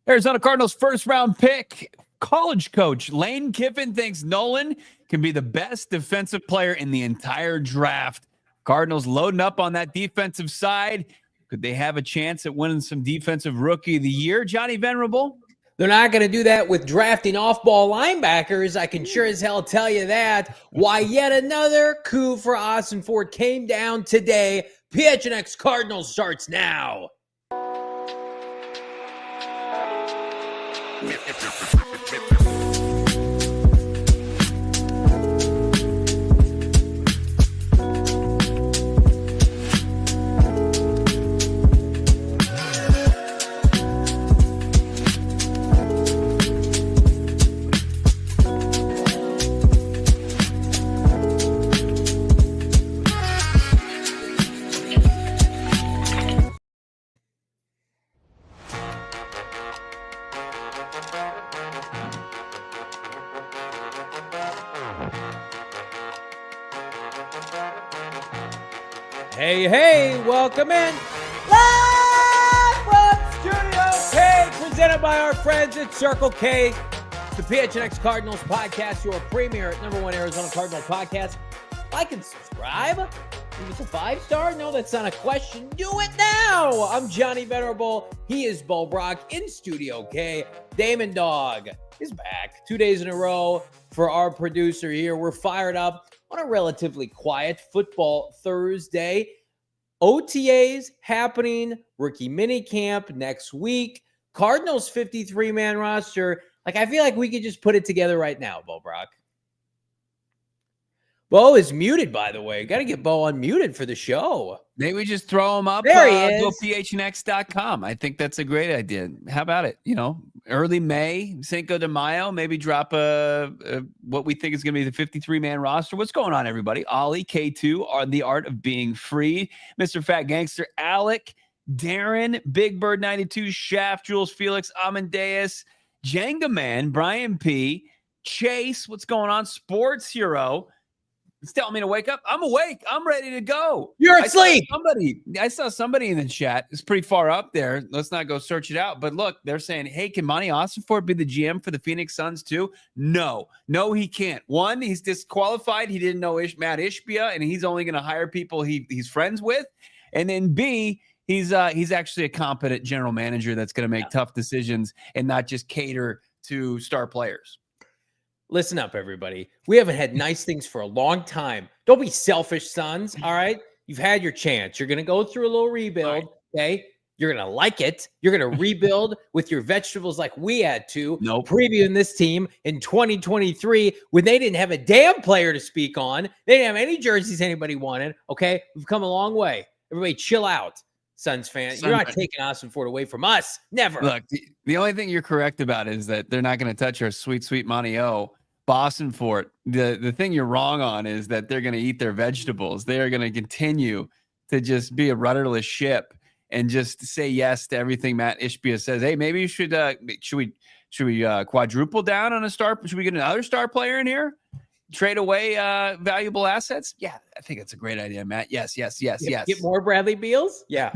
Arizona Cardinals first round pick, college coach Lane Kiffen thinks Nolen can be the best defensive player in the entire draft. Cardinals loading up on that defensive side. Could they have a chance at winning some defensive rookie of the year, Johnny Venerable? They're not going to do that with drafting off-ball linebackers. I can sure as hell tell you that. Why, yet another coup for Ossenfort came down today. PHNX Cardinals starts now. Hey, welcome in. Live from Studio K, presented by our friends at Circle K, the PHNX Cardinals podcast, your premier #1 Arizona Cardinal podcast. Like and subscribe. Give us a 5-star. No, that's not a question. Do it now. I'm Johnny Venerable. He is Brack in Studio K. Damon Dawg is back 2 days in a row for our producer here. We're fired up on a relatively quiet football Thursday. OTAs happening, rookie minicamp next week. Cardinals 53-man roster. I feel like we could just put it together right now, Brack. Bo is muted, by the way. Got to get Bo unmuted for the show. Maybe we just throw him up. There he is. Go PHNX.com. I think that's a great idea. How about it? Early May, Cinco de Mayo, maybe drop what we think is going to be the 53-man roster. What's going on, everybody? Ollie, K2, are the art of being free. Mr. Fat Gangster, Alec, Darren, Big Bird 92, Shaft, Jules Felix, Amadeus, Jenga Man, Brian P, Chase, what's going on? Sports Hero. It's telling me to wake up. I'm awake. I'm ready to go. You're asleep. I saw somebody in the chat. It's pretty far up there. Let's not go search it out. But look, they're saying, hey, can Monti Ossenfort be the GM for the Phoenix Suns too? No, he can't. One, he's disqualified. He didn't know Matt Ishbia, and he's only going to hire people he's friends with. And then B, he's actually a competent general manager that's going to make tough decisions and not just cater to star players. Listen up, everybody. We haven't had nice things for a long time. Don't be selfish, Suns, all right? You've had your chance. You're going to go through a little rebuild, okay? You're going to like it. You're going to rebuild with your vegetables like we had to. Previewing this team in 2023 when they didn't have a damn player to speak on. They didn't have any jerseys anybody wanted, okay? We've come a long way. Everybody chill out, Suns fans. You're not taking Ossenfort away from us. Never. Look, the only thing you're correct about is that they're not going to touch our sweet, sweet Monti O. Ossenfort. The thing you're wrong on is that they're going to eat their vegetables. They are going to continue to just be a rudderless ship and just say yes to everything Matt Ishbia says. Hey, maybe you should we quadruple down on a star? Should we get another star player in here? Trade away valuable assets? Yeah, I think that's a great idea, Matt. Yes. Get more Bradley Beals? Yeah.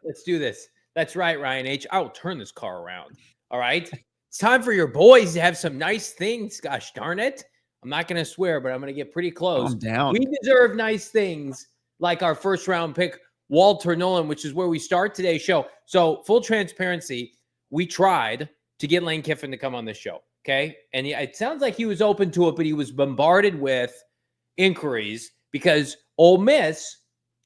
Let's do this. That's right, Ryan H. I will turn this car around. All right. It's time for your boys to have some nice things. Gosh darn it. I'm not going to swear, but I'm going to get pretty close. Calm down. We deserve nice things like our first round pick, Walter Nolen, which is where we start today's show. So full transparency, we tried to get Lane Kiffen to come on this show. Okay. And it sounds like he was open to it, but he was bombarded with inquiries because Ole Miss,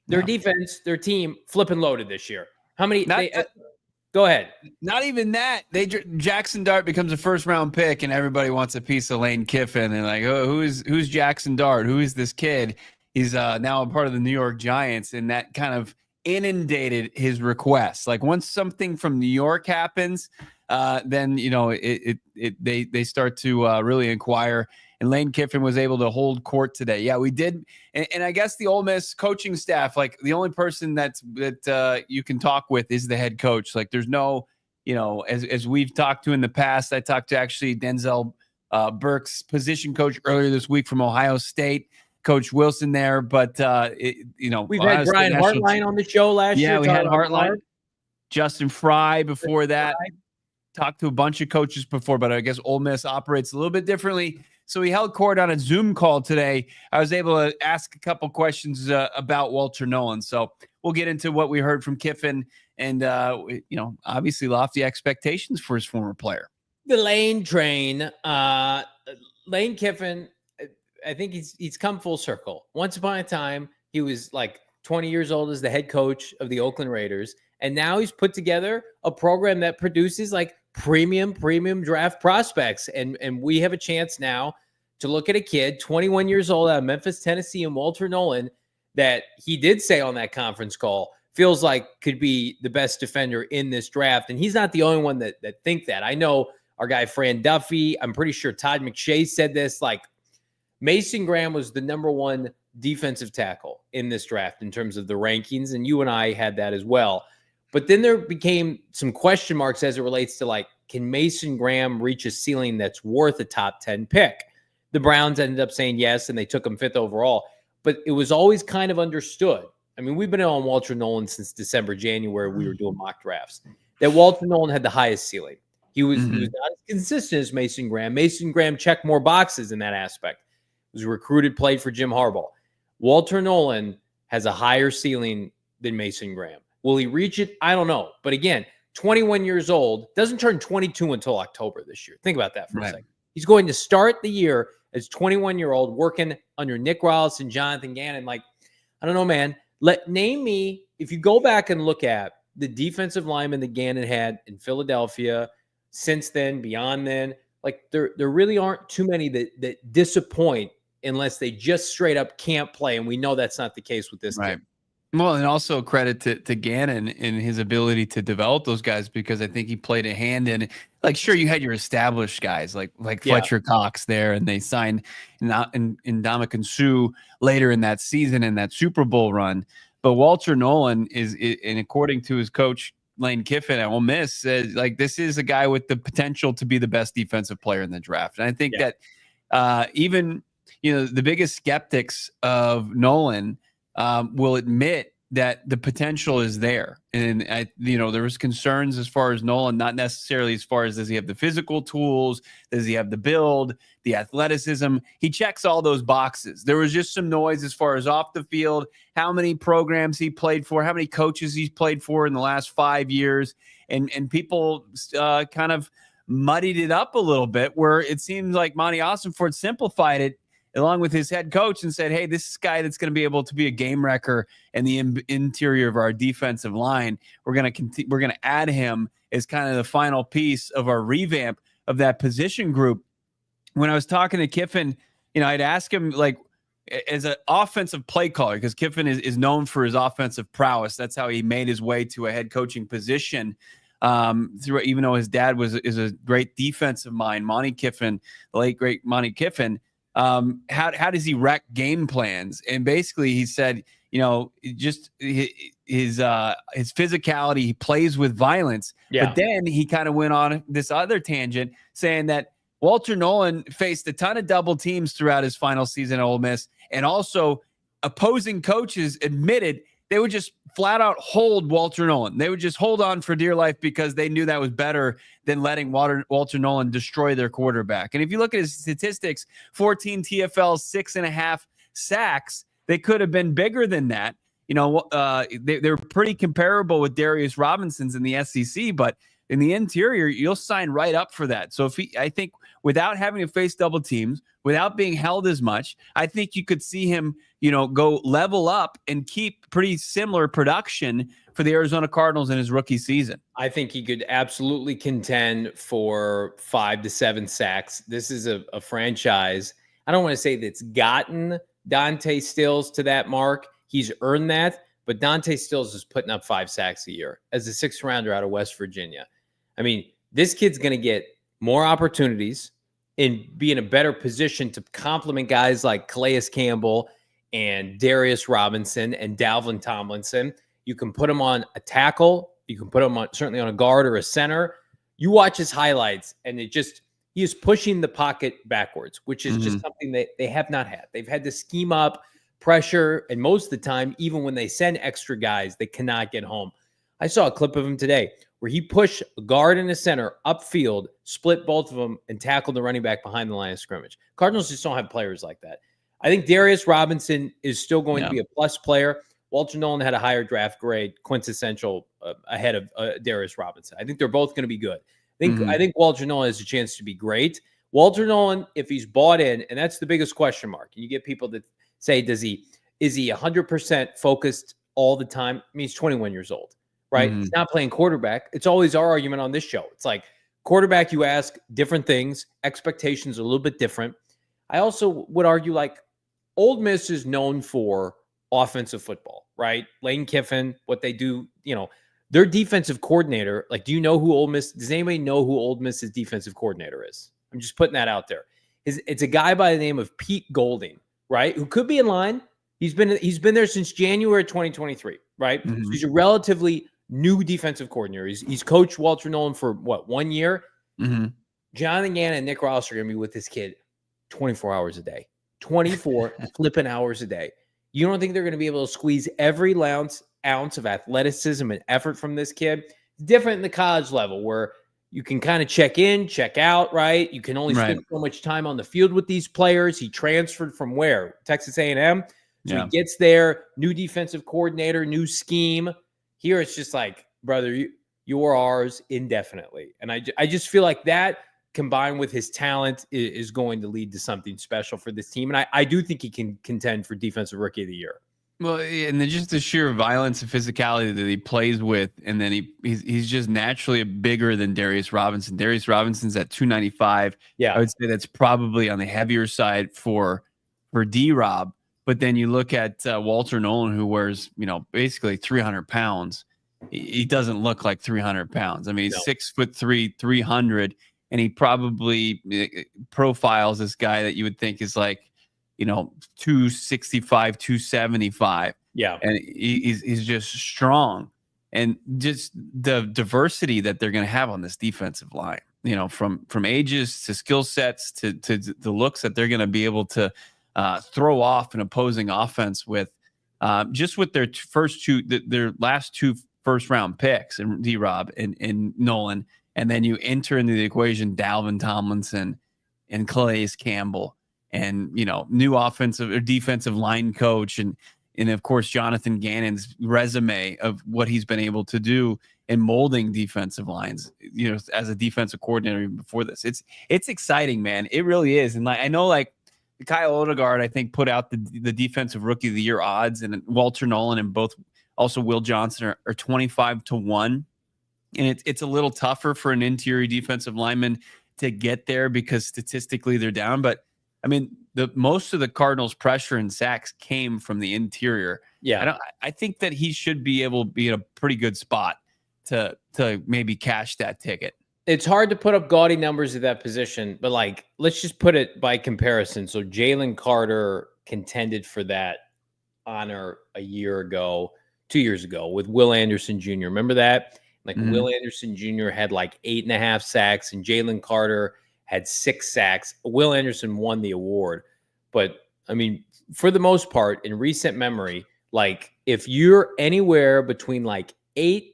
their defense, their team flipping loaded this year. How many? Go ahead. Not even that. Jackson Dart becomes a first-round pick, and everybody wants a piece of Lane Kiffen. And like, oh, who's Jackson Dart? Who is this kid? He's now a part of the New York Giants, and that kind of inundated his requests. Like once something from New York happens, then they start to really inquire. And Lane Kiffen was able to hold court today. Yeah, we did. And I guess the Ole Miss coaching staff, like the only person that you can talk with is the head coach. Like there's no, as we've talked to in the past, I talked to actually Denzel Burke's position coach earlier this week from Ohio State, Coach Wilson there. But, we've had Brian Hartline on the show last year. Yeah, we had Hartline. Justin Fry before that. talked to a bunch of coaches before, but I guess Ole Miss operates a little bit differently. So he held court on a Zoom call today. I was able to ask a couple questions about Walter Nolen. So we'll get into what we heard from Kiffin and, obviously lofty expectations for his former player. The Lane train, Lane Kiffen, I think he's come full circle. Once upon a time, he was like 20 years old as the head coach of the Oakland Raiders. And now he's put together a program that produces like premium draft prospects. And we have a chance now to look at a kid, 21 years old out of Memphis, Tennessee, and Walter Nolen, that he did say on that conference call, feels like could be the best defender in this draft. And he's not the only one that think that. I know our guy, Fran Duffy, I'm pretty sure Todd McShay said this, like Mason Graham was the number one defensive tackle in this draft in terms of the rankings. And you and I had that as well. But then there became some question marks as it relates to like, can Mason Graham reach a ceiling that's worth a top 10 pick? The Browns ended up saying yes, and they took him 5th overall. But it was always kind of understood. I mean, we've been on Walter Nolen since December, January. We were doing mock drafts. That Walter Nolen had the highest ceiling. He was not as consistent as Mason Graham. Mason Graham checked more boxes in that aspect. He was recruited, played for Jim Harbaugh. Walter Nolen has a higher ceiling than Mason Graham. Will he reach it? I don't know. But again, 21 years old, doesn't turn 22 until October this year. Think about that for a second. He's going to start the year as 21-year-old working under Nick Rawls and Jonathan Gannon. Like, I don't know, man. Name me, if you go back and look at the defensive lineman that Gannon had in Philadelphia since then, beyond then, like there really aren't too many that disappoint unless they just straight up can't play. And we know that's not the case with this kid. Well, and also credit to Gannon in his ability to develop those guys, because I think he played a hand in, like, sure, you had your established guys like Fletcher Cox there, and they signed Ndamukong Suh later in that season in that Super Bowl run. But Walter Nolen is, and according to his coach Lane Kiffen at Ole Miss, says like this is a guy with the potential to be the best defensive player in the draft. And I think that even the biggest skeptics of Nolen will admit that the potential is there. And there was concerns as far as Nolen, not necessarily as far as does he have the physical tools, does he have the build, the athleticism. He checks all those boxes. There was just some noise as far as off the field, how many programs he played for, how many coaches he's played for in the last 5 years. And people kind of muddied it up a little bit, where it seems like Monti Ossenfort simplified it along with his head coach and said, hey, this is a guy that's going to be able to be a game wrecker in the interior of our defensive line. We're going to add him as kind of the final piece of our revamp of that position group. When I was talking to Kiffin, I'd ask him, like, as an offensive play caller, because Kiffin is known for his offensive prowess. That's how he made his way to a head coaching position. Even though his dad is a great defensive mind, Monti Kiffen, the late great Monti Kiffen. How does he wreck game plans? And basically he said, just his physicality, he plays with violence. But then he kind of went on this other tangent saying that Walter Nolen faced a ton of double teams throughout his final season at Ole Miss. And also opposing coaches admitted they would just flat out hold Walter Nolen. They would just hold on for dear life because they knew that was better than letting Walter Nolen destroy their quarterback. And if you look at his statistics, 14 TFLs, 6.5 sacks, they could have been bigger than that. They're pretty comparable with Darius Robinson's in the SEC, but in the interior, you'll sign right up for that. So I think without having to face double teams, without being held as much, I think you could see him, go level up and keep pretty similar production for the Arizona Cardinals in his rookie season. I think he could absolutely contend for 5 to 7 sacks. This is a franchise. I don't want to say that's gotten Dante Stills to that mark. He's earned that, but Dante Stills is putting up 5 sacks a year as a 6th rounder out of West Virginia. I mean, this kid's going to get more opportunities and be in a better position to complement guys like Calais Campbell and Darius Robinson and Dalvin Tomlinson. You can put him on a tackle. You can put him on certainly on a guard or a center. You watch his highlights, and he is pushing the pocket backwards, which is just something that they have not had. They've had to scheme up pressure, and most of the time, even when they send extra guys, they cannot get home. I saw a clip of him today where he pushed a guard and a center upfield, split both of them, and tackled the running back behind the line of scrimmage. Cardinals just don't have players like that. I think Darius Robinson is still going to be a plus player. Walter Nolen had a higher draft grade, quintessential ahead of Darius Robinson. I think they're both going to be good. I think Walter Nolen has a chance to be great. Walter Nolen, if he's bought in, and that's the biggest question mark, and you get people that say, is he 100% focused all the time? I mean, he's 21 years old, right? He's not playing quarterback. It's always our argument on this show. It's like quarterback, you ask different things. Expectations are a little bit different. I also would argue like Ole Miss is known for offensive football, right? Lane Kiffen, what they do, their defensive coordinator. Like, does anybody know who Ole Miss's defensive coordinator is? I'm just putting that out there. It's a guy by the name of Pete Golding, right? Who could be in line. He's been there since January 2023, right? So he's a relatively new defensive coordinator. He's coached Walter Nolen for 1 year. Jonathan Gannon and Nick Ross are going to be with this kid 24 hours a day, 24 flipping hours a day. You don't think they're going to be able to squeeze every ounce of athleticism and effort from this kid? It's different in the college level where you can kind of check in, check out, right? You can only spend so much time on the field with these players. He transferred from where? Texas A&M. So he gets there, new defensive coordinator, new scheme. Here it's just like, brother, you're ours indefinitely. And I just feel like that combined with his talent is going to lead to something special for this team. And I do think he can contend for Defensive Rookie of the Year. Well, and then just the sheer violence and physicality that he plays with, and then he's just naturally bigger than Darius Robinson. Darius Robinson's at 295. Yeah, I would say that's probably on the heavier side for D-Rob. But then you look at Walter Nolen, who wears basically 300 pounds. He doesn't look like 300 pounds. I mean, he's 6'3", 300, and he probably profiles this guy that you would think is like 265, 275. Yeah. And he's just strong. And just the diversity that they're going to have on this defensive line, from ages to skill sets to the looks that they're going to be able to throw off an opposing offense with just with their their last two first round picks and D-Rob and Nolen. And then you enter into the equation Dalvin Tomlinson and Calais Campbell. And, new offensive or defensive line coach and of course, Jonathan Gannon's resume of what he's been able to do in molding defensive lines, as a defensive coordinator even before this. It's exciting, man. It really is. And I know Kyle Odegaard, I think, put out the defensive rookie of the year odds, and Walter Nolen and both also Will Johnson are 25-1. And it's a little tougher for an interior defensive lineman to get there because statistically they're down. But I mean, most of the Cardinals' pressure and sacks came from the interior. Yeah, I think that he should be able to be in a pretty good spot to maybe cash that ticket. It's hard to put up gaudy numbers at that position, but let's just put it by comparison. So Jalen Carter contended for that honor 2 years ago with Will Anderson Jr. Remember that? Will Anderson Jr. had 8.5 sacks, and Jalen Carter had 6 sacks. Will Anderson won the award. But, I mean, for the most part, in recent memory, if you're anywhere between 8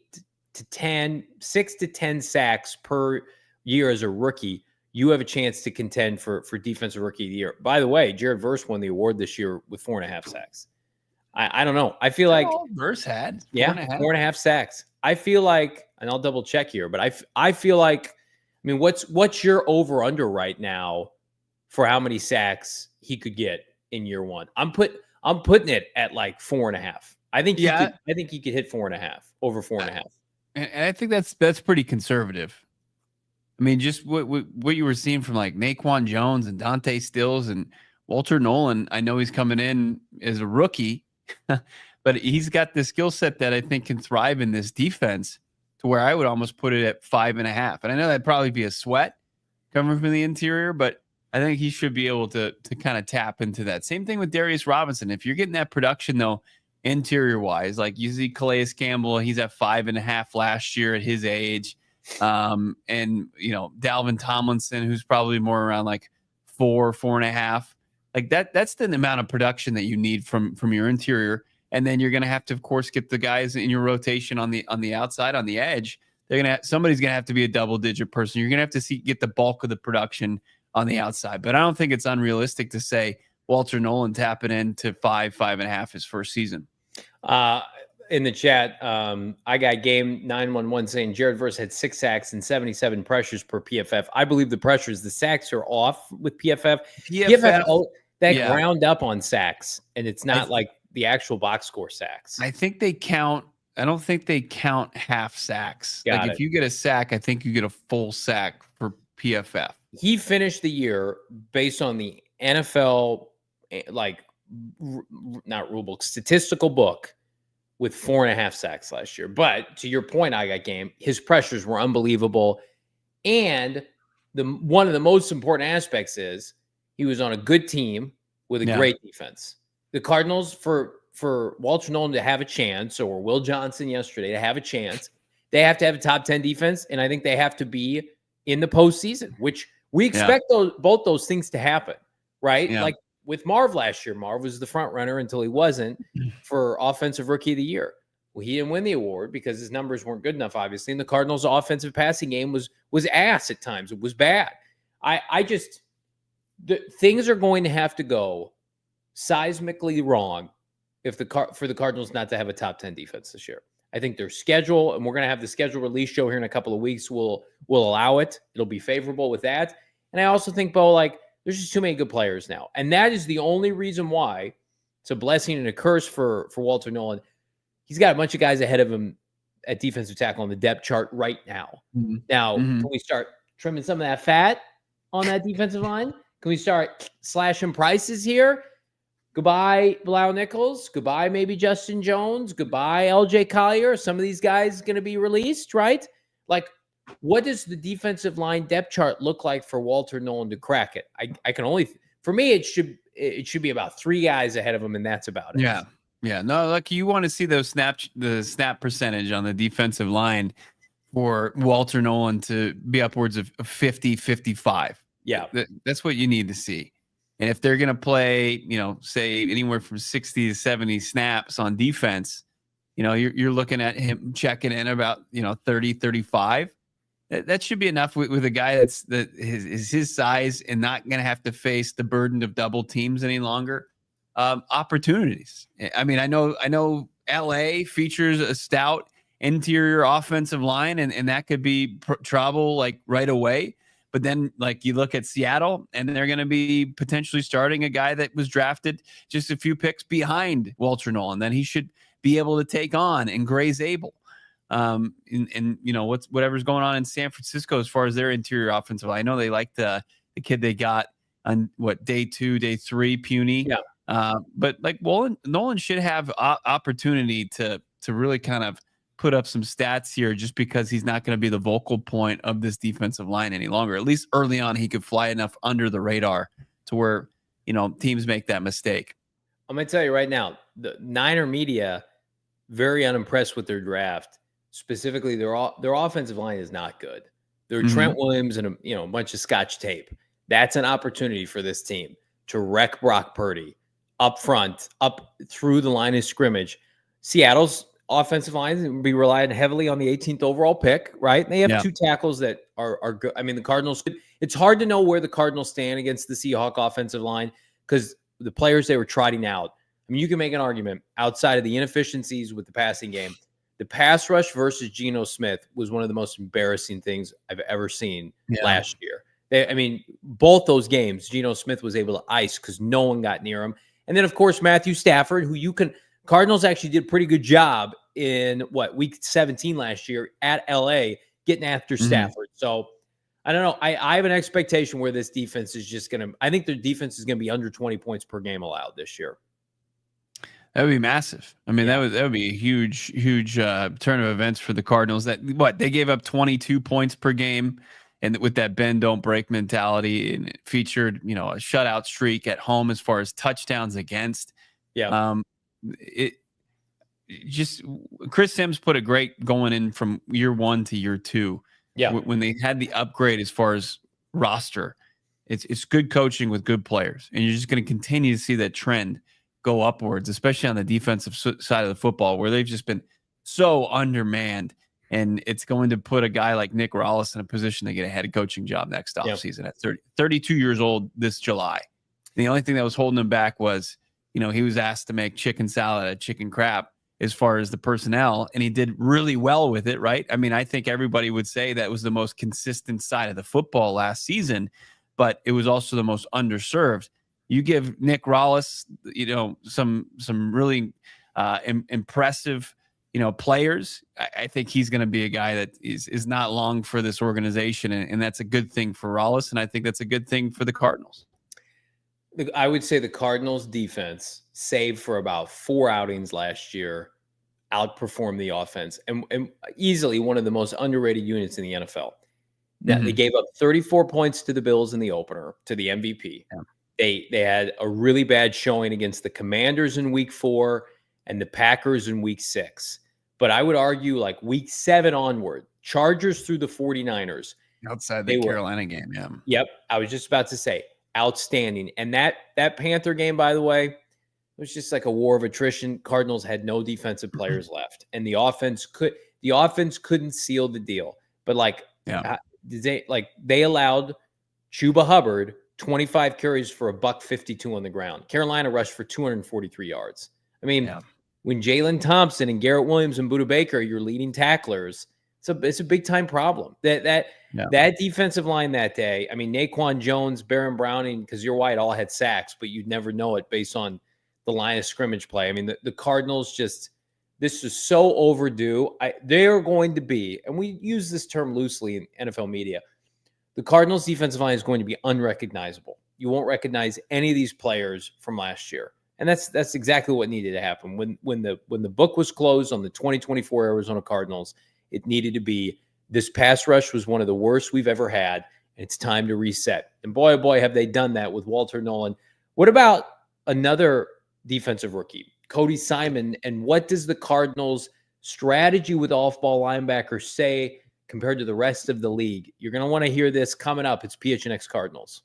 to 10, 6 to 10 sacks per year as a rookie, you have a chance to contend for Defensive Rookie of the Year. By the way, Jared Verse won the award this year with 4.5 sacks. I don't know. I feel Verse had 4.5 sacks. I feel and I'll double check here, but I feel what's your over under right now for how many sacks he could get in year one? I'm putting it at 4.5. I think he could hit 4.5, over 4.5. And I think that's pretty conservative. I mean, just what you were seeing from Naquan Jones and Dante Stills and Walter Nolen. I know he's coming in as a rookie, but he's got the skill set that I think can thrive in this defense, to where I would almost put it at 5.5. And I know that'd probably be a sweat coming from the interior, but I think he should be able to kind of tap into that. Same thing with Darius Robinson. If you're getting that production, though, interior-wise, you see Calais Campbell, he's at 5.5 last year at his age. And, Dalvin Tomlinson, who's probably more around 4.5. That's the amount of production that you need from your interior. And then you're going to have to, of course, get the guys in your rotation on the outside, on the edge, somebody's gonna have to be a double-digit person. You're gonna have to get the bulk of the production on the outside. But I don't think it's unrealistic to say Walter Nolen tapping into 5.5 his first season. In the chat, I got game 911 saying Jared Verse had 6 sacks and 77 pressures per PFF. I believe the pressures, the sacks are off with PFF. PFF ground up on sacks, and it's not like the actual box score sacks. I think they count. I don't think they count half sacks. If you get a sack, I think you get a full sack for PFF. He finished the year based on the NFL, not rule book, statistical book, with 4.5 sacks last year. But to your point, I got game, his pressures were unbelievable. And one of the most important aspects is he was on a good team with a great defense. The Cardinals, for Walter Nolen to have a chance, or Will Johnson yesterday to have a chance, they have to have a top 10 defense. And I think they have to be in the postseason, which we expect both those things to happen, right? Yeah. Like with Marv last year, Marv was the front runner until he wasn't for Offensive Rookie of the Year. Well, he didn't win the award because his numbers weren't good enough, obviously. And the Cardinals' offensive passing game was ass at times. It was bad. Things are going to have to go seismically wrong for the Cardinals not to have a top 10 defense this year. I think their schedule, and we're going to have the schedule release show here in a couple of weeks, will allow it. It'll be favorable with that. And I also think, Bo, there's just too many good players now. And that is the only reason why it's a blessing and a curse for Walter Nolen. He's got a bunch of guys ahead of him at defensive tackle on the depth chart right now. Mm-hmm. Now, can we start trimming some of that fat on that defensive line? Can we start slashing prices here? Goodbye, Bilal Nichols. Goodbye, maybe Justin Jones. Goodbye, LJ Collier. Some of these guys going to be released, right? What does the defensive line depth chart look like for Walter Nolen to crack it? I can only, for me, it should be about 3 guys ahead of him, and that's about it. Yeah. Yeah. No, you want to see the snap percentage on the defensive line for Walter Nolen to be upwards of 50, 55. Yeah. That's what you need to see. And if they're going to play, say anywhere from 60 to 70 snaps on defense, you're looking at him checking in about, 30, 35. That should be enough with a guy that's his size and not going to have to face the burden of double teams any longer. Opportunities. I mean, I know LA features a stout interior offensive line, and that could be trouble right away. But then you look at Seattle, and they're going to be potentially starting a guy that was drafted just a few picks behind Walter Nolen that he should be able to take on, and Gray's able. And whatever's going on in San Francisco as far as their interior offensive line. I know they like the kid they got on day 2, day 3, Puny. Yeah. But Nolen should have opportunity to really kind of put up some stats here, just because he's not going to be the vocal point of this defensive line any longer. At least early on, he could fly enough under the radar to where, teams make that mistake. I'm going to tell you right now, the Niner media, very unimpressed with their draft. Specifically, their offensive line is not good. They're Trent Williams and a bunch of Scotch tape. That's an opportunity for this team to wreck Brock Purdy up front, up through the line of scrimmage. Seattle's offensive line will be relying heavily on the 18th overall pick, right? And they have 2 tackles that are good. I mean, the Cardinals, it's hard to know where the Cardinals stand against the Seahawk offensive line because the players they were trotting out. I mean, you can make an argument outside of the inefficiencies with the passing game. The pass rush versus Geno Smith was one of the most embarrassing things I've ever seen last year. Both those games, Geno Smith was able to ice because no one got near him. And then, of course, Matthew Stafford, Cardinals actually did a pretty good job in week 17 last year at LA getting after Stafford. So I don't know. I have an expectation where this defense is just I think their defense is going to be under 20 points per game allowed this year. That would be massive. I mean, that would be a huge turn of events for the Cardinals. They gave up 22 points per game, and with that bend don't break mentality, and it featured a shutout streak at home as far as touchdowns against. Yeah. Chris Sims put a great going in from year 1 to year 2. Yeah. When they had the upgrade as far as roster, it's good coaching with good players, and you're just going to continue to see that trend go upwards, especially on the defensive side of the football, where they've just been so undermanned And it's going to put a guy like Nick Rallis in a position to get a head coaching job next offseason at 32 years old this July. The only thing that was holding him back was, he was asked to make chicken salad at Chicken Crap as far as the personnel, and he did really well with it, right? I mean, I think everybody would say that was the most consistent side of the football last season, but it was also the most underserved. You give Nick Rallis, some really impressive, players. I think he's going to be a guy that is not long for this organization, and that's a good thing for Rallis, and I think that's a good thing for the Cardinals. I would say the Cardinals defense, save for about 4 outings last year, outperformed the offense and easily one of the most underrated units in the NFL. Now, They gave up 34 points to the Bills in the opener, to the MVP. Yeah. They had a really bad showing against the Commanders in week 4 and the Packers in week 6. But I would argue like week 7 onward, Chargers through the 49ers. Outside the Carolina game, yeah. Yep. I was just about to say, outstanding. And that Panther game, by the way, it was just like a war of attrition. Cardinals had no defensive players left. And the offense couldn't seal the deal. But they allowed Chuba Hubbard 25 carries for $152 on the ground. Carolina rushed for 243 yards. I mean, when Jalen Thompson and Garrett Williams and Budda Baker are your leading tacklers, it's a big time problem. That defensive line that day. I mean, Naquan Jones, Baron Browning, Kazir White all had sacks, but you'd never know it based on the line of scrimmage play. I mean, the Cardinals this is so overdue. They are going to be, and we use this term loosely in NFL media, the Cardinals defensive line is going to be unrecognizable. You won't recognize any of these players from last year. And that's exactly what needed to happen. When the book was closed on the 2024 Arizona Cardinals, it needed to be, this pass rush was one of the worst we've ever had, and it's time to reset. And boy, oh boy, have they done that with Walter Nolen. What about another defensive rookie, Cody Simon, and what does the Cardinals' strategy with off-ball linebackers say compared to the rest of the league? You're going to want to hear this coming up. It's PHNX Cardinals.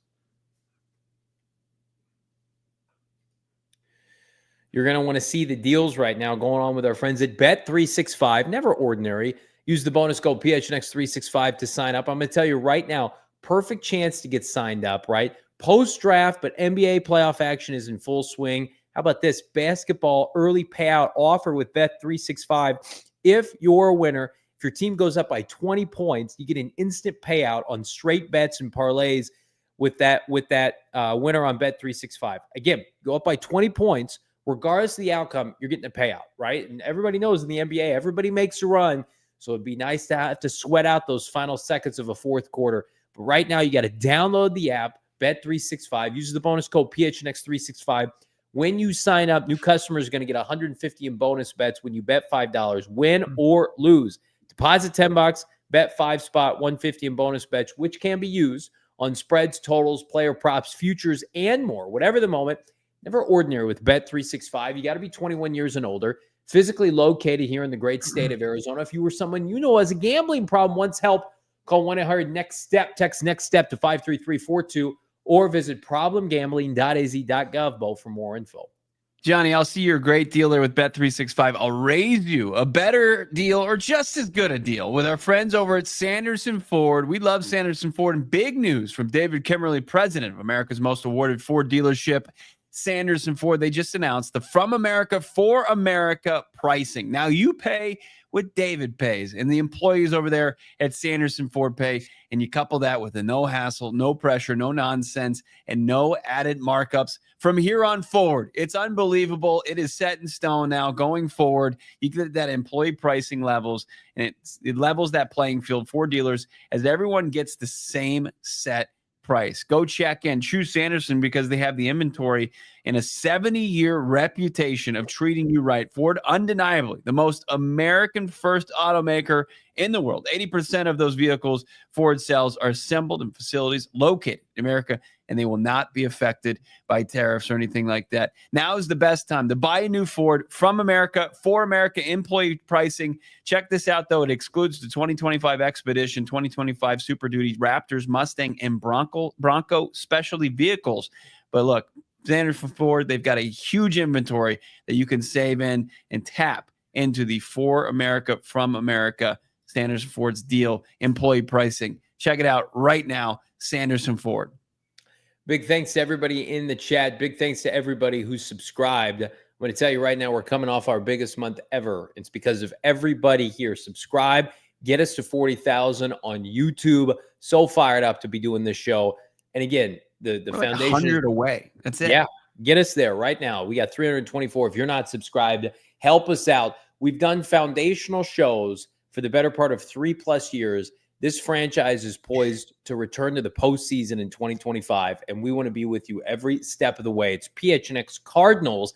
You're going to want to see the deals right now going on with our friends at Bet365. Never ordinary. Use the bonus code PHNX365 to sign up. I'm going to tell you right now, perfect chance to get signed up, right? Post-draft, but NBA playoff action is in full swing. How about this? Basketball early payout offer with Bet365. If you're a winner, if your team goes up by 20 points, you get an instant payout on straight bets and parlays with that winner on Bet365. Again, go up by 20 points. Regardless of the outcome, you're getting a payout, right? And everybody knows in the NBA, everybody makes a run. So it'd be nice to have to sweat out those final seconds of a fourth quarter. But right now, you got to download the app, Bet365. Use the bonus code PHNX365. When you sign up, new customers are going to get $150 in bonus bets when you bet $5, win or lose. Deposit $10, bet 5 spot, $150 in bonus bets, which can be used on spreads, totals, player props, futures, and more. Whatever the moment, never ordinary with Bet365. You got to be 21 years and older, physically located here in the great state of Arizona. If you were someone you know has a gambling problem, wants help, call 1-800-NEXT-STEP. Text NEXT STEP to 53342 or visit problemgambling.az.gov, Bo, for more info. Johnny, I'll see your great deal there with Bet365. I'll raise you a better deal or just as good a deal with our friends over at Sanderson Ford. We love Sanderson Ford, and big news from David Kimmerly, president of America's most awarded Ford dealership, Sanderson Ford. They just announced the From America for America pricing. Now you pay what David pays, and the employees over there at Sanderson Ford pay, and you couple that with a no hassle, no pressure, no nonsense, and no added markups from here on forward. It's unbelievable. It is set in stone now going forward. You get that employee pricing levels, and it levels that playing field for dealers as everyone gets the same set price. Go check in. Choose Sanderson because they have the inventory and a 70-year reputation of treating you right. Ford, undeniably the most American first automaker in the world. 80% of those vehicles Ford sells are assembled in facilities located in America, and they will not be affected by tariffs or anything like that. Now is the best time to buy a new Ford from America for America employee pricing. Check this out, though. It excludes the 2025 Expedition, 2025 Super Duty, Raptors, Mustang, and Bronco specialty vehicles. But look, Sanderson Ford, they've got a huge inventory that you can save in and tap into the For America from America Sanderson Ford's deal, employee pricing. Check it out right now, Sanderson Ford. Big thanks to everybody in the chat. Big thanks to everybody who subscribed. I'm going to tell you right now, we're coming off our biggest month ever. It's because of everybody here. Subscribe, get us to 40,000 on YouTube. So fired up to be doing this show. And again, the We're foundation, like 100 away. That's it. Yeah, get us there right now. We got 324. If you're not subscribed, help us out. We've done foundational shows for the better part of 3+ years. This franchise is poised to return to the postseason in 2025, and we want to be with you every step of the way. It's PHNX Cardinals.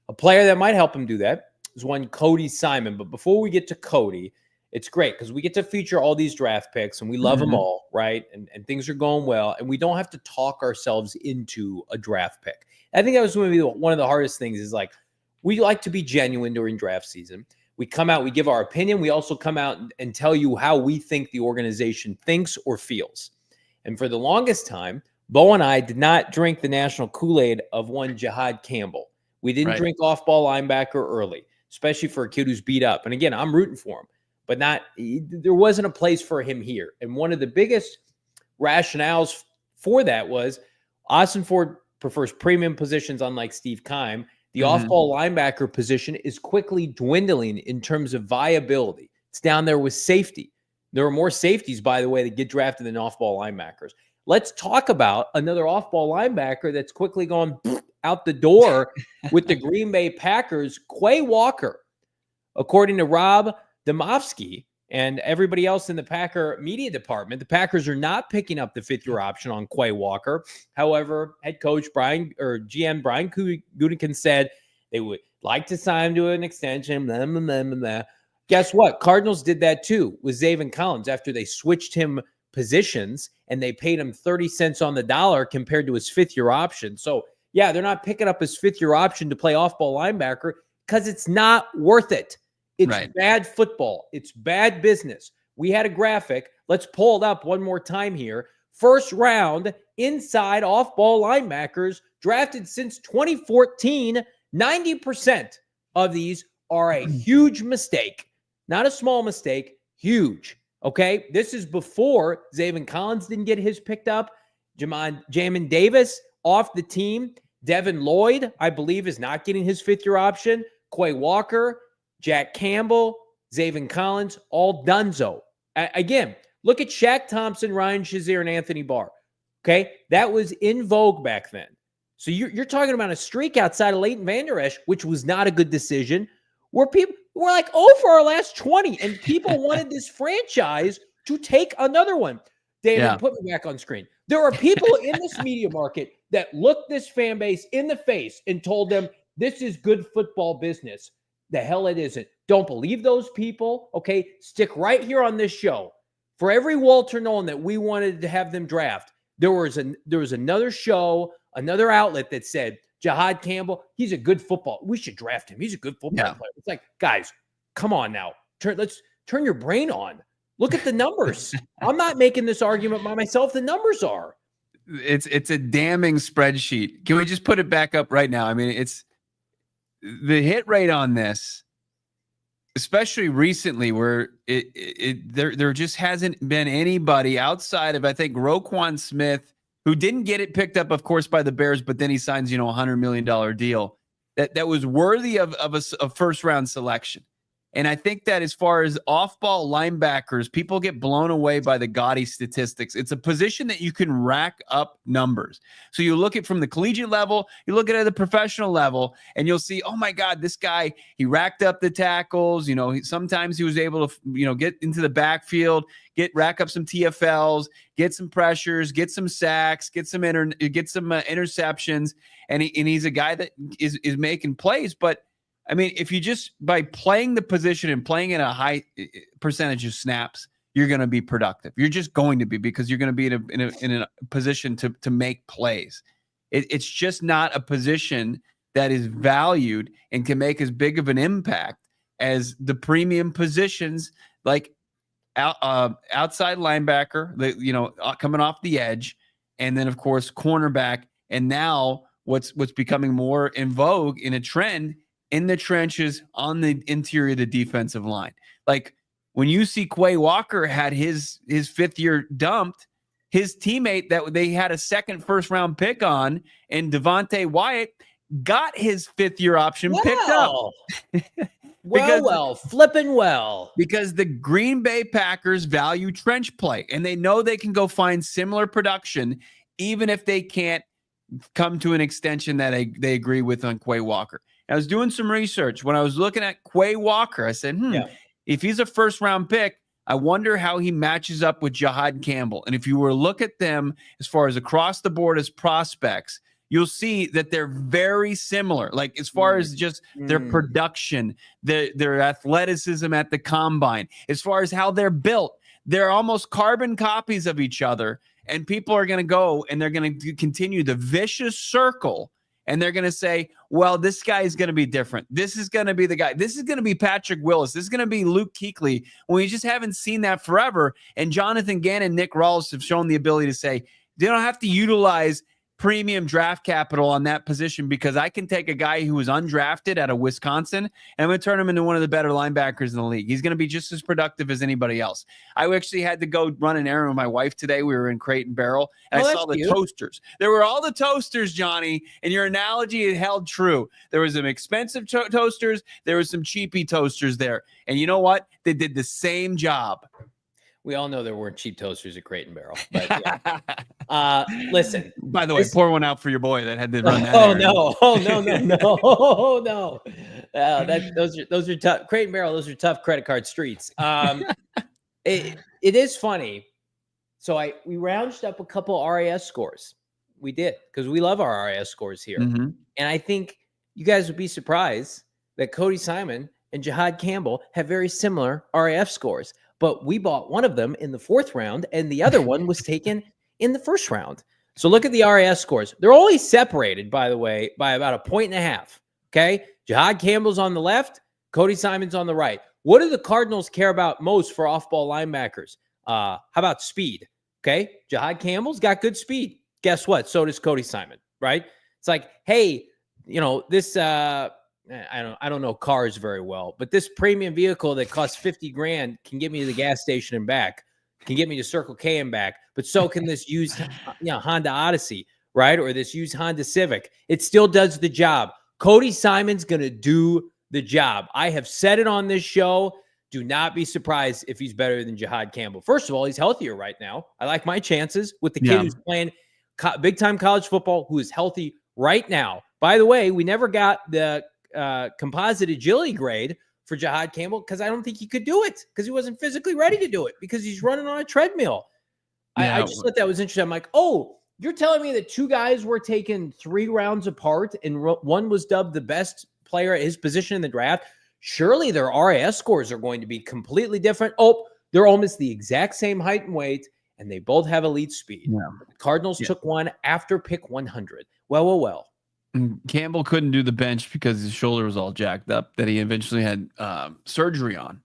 A player that might help him do that is one Cody Simon. But before we get to Cody, it's great because we get to feature all these draft picks, and we love them all, right? And things are going well, and we don't have to talk ourselves into a draft pick. I think that was one of the hardest things is like we like to be genuine during draft season. We come out, we give our opinion. We also come out and tell you how we think the organization thinks or feels. And for the longest time, Bo and I did not drink the national Kool-Aid of one Jihaad Campbell. We didn't drink off-ball linebacker early, especially for a kid who's beat up. And again, I'm rooting for him, but there wasn't a place for him here. And one of the biggest rationales for that was Ossenfort prefers premium positions, unlike Steve Keim. The off-ball linebacker position is quickly dwindling in terms of viability. It's down there with safety. There are more safeties, by the way, that get drafted than off-ball linebackers. Let's talk about another off-ball linebacker that's quickly gone out the door with the Green Bay Packers, Quay Walker. According to Rob Domofsky and everybody else in the Packer media department, the Packers are not picking up the fifth-year option on Quay Walker. However, head coach GM Brian Gutekunst said they would like to sign him to an extension. Blah, blah, blah, blah, blah. Guess what? Cardinals did that too with Zaven Collins after they switched him positions and they paid him 30 cents on the dollar compared to his fifth-year option. So, yeah, they're not picking up his fifth-year option to play off-ball linebacker because it's not worth it. It's bad football. It's bad business. We had a graphic. Let's pull it up one more time here. First round inside off-ball linebackers drafted since 2014. 90% of these are a huge mistake. Not a small mistake, huge. Okay? This is before Zaven Collins didn't get his picked up. Jamin Davis off the team. Devin Lloyd, I believe, is not getting his fifth-year option. Quay Walker, Jack Campbell, Zaven Collins, all donezo. Again, look at Shaq Thompson, Ryan Shazier, and Anthony Barr. Okay? That was in vogue back then. So you're talking about a streak outside of Leighton Vander Esch, which was not a good decision, where people were like, oh, for our last 20, and people wanted this franchise to take another one. Damon, put me back on screen. There are people in this media market that looked this fan base in the face and told them, this is good football business. The hell it isn't. Don't believe those people, okay? Stick right here on this show. For every Walter Nolen that we wanted to have them draft, there was another show, another outlet that said, Jihaad Campbell, he's a good football. We should draft him. He's a good football player. It's like, guys, come on now. Let's turn your brain on. Look at the numbers. I'm not making this argument by myself. The numbers are. It's a damning spreadsheet. Can we just put it back up right now? I mean, it's the hit rate on this, especially recently, where there just hasn't been anybody outside of, I think, Roquan Smith, who didn't get it picked up, of course, by the Bears, but then he signs, a $100 million deal that was worthy of a first round selection. And I think that as far as off-ball linebackers, people get blown away by the gaudy statistics. It's a position that you can rack up numbers. So you look at from the collegiate level, you look at the professional level, and you'll see, oh my God, this guy, he racked up the tackles. Sometimes he was able to, get into the backfield, rack up some TFLs, get some pressures, get some sacks, get some interceptions, and he's a guy that is making plays, but I mean, if you just by playing the position and playing in a high percentage of snaps, you're going to be productive. You're just going to be, because you're going to be in a position to make plays. It's just not a position that is valued and can make as big of an impact as the premium positions like outside linebacker, coming off the edge, and then of course cornerback, and now what's becoming more in vogue in a trend in the trenches on the interior of the defensive line. Like, when you see Quay Walker had his 5th year dumped, his teammate that they had a second first-round pick on, and Devontae Wyatt, got his 5th year option picked up. Flipping well. Because the Green Bay Packers value trench play, and they know they can go find similar production even if they can't come to an extension that they agree with on Quay Walker. I was doing some research. When I was looking at Quay Walker, I said, if he's a first-round pick, I wonder how he matches up with Jihaad Campbell. And if you were to look at them as far as across the board as prospects, you'll see that they're very similar. Like as far as just their production, their athleticism at the combine, as far as how they're built, they're almost carbon copies of each other. And people are going to go and they're going to continue the vicious circle. And they're going to say, well, this guy is going to be different. This is going to be the guy. This is going to be Patrick Willis. This is going to be Luke Kuechly. Well, we just haven't seen that forever. And Jonathan Gannon, Nick Rawls have shown the ability to say, they don't have to utilize premium draft capital on that position, because I can take a guy who was undrafted out of Wisconsin and I'm going to turn him into one of the better linebackers in the league. He's going to be just as productive as anybody else. I actually had to go run an errand with my wife today. We were in Crate and Barrel, and I saw the toasters. There were all the toasters, Johnny, and your analogy held true. There was some expensive toasters. There was some cheapy toasters there. And you know what? They did the same job. We all know there weren't cheap toasters at Crate and Barrel. But listen. By the way, pour one out for your boy that had to run that. No. Those are tough. Crate and Barrel, those are tough credit card streets. It is funny. So we rounded up a couple RAS scores. We did, because we love our RAS scores here. Mm-hmm. And I think you guys would be surprised that Cody Simon and Jihaad Campbell have very similar RAF scores. But we bought one of them in the 4th round, and the other one was taken in the 1st round. So look at the RAS scores. They're only separated, by the way, by about 1.5 points. Okay? Jihaad Campbell's on the left, Cody Simon's on the right. What do the Cardinals care about most for off-ball linebackers? How about speed? Okay? Jihaad Campbell's got good speed. Guess what? So does Cody Simon, right? It's like, hey, this I don't know cars very well, but this premium vehicle that costs $50,000 can get me to the gas station and back, can get me to Circle K and back, but so can this used Honda Odyssey, right? Or this used Honda Civic. It still does the job. Cody Simon's going to do the job. I have said it on this show. Do not be surprised if he's better than Jihaad Campbell. First of all, he's healthier right now. I like my chances with the kid who's playing big-time college football, who is healthy right now. By the way, we never got the composite agility grade for Jihaad Campbell because I don't think he could do it, because he wasn't physically ready to do it, because he's running on a treadmill. I just thought that was interesting. I'm like, oh, you're telling me that 2 guys were taken 3 rounds apart and one was dubbed the best player at his position in the draft? Surely their RAS scores are going to be completely different. Oh, they're almost the exact same height and weight, and they both have elite speed. Yeah. The Cardinals took one after pick 100. Well. Campbell couldn't do the bench because his shoulder was all jacked up that he eventually had surgery on.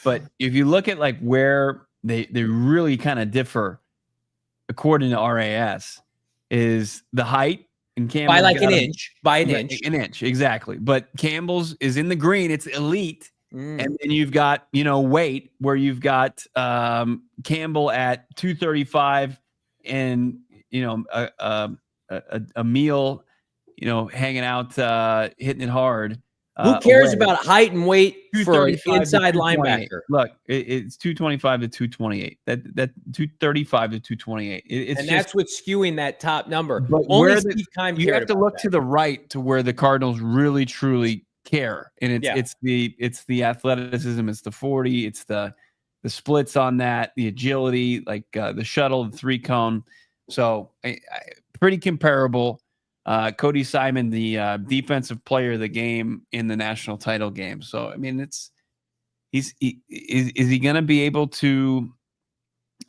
But if you look at like where they really kind of differ according to RAS is the height, and Campbell by like an inch. An inch, exactly. But Campbell's is in the green, it's elite. And then you've got, weight, where you've got Campbell at 235 and, a meal, hanging out, hitting it hard. Who cares about height and weight for an inside linebacker? Look, it's 225 to 228. That 235 to 228. That's what's skewing that top number. But only Steve Keim you have to look to the right to where the Cardinals really truly care, and it's the athleticism, it's the 40, it's the splits on that, the agility, like the shuttle, the 3-cone. So pretty comparable. Cody Simon, the defensive player of the game in the national title game. So I mean, is he going to be able to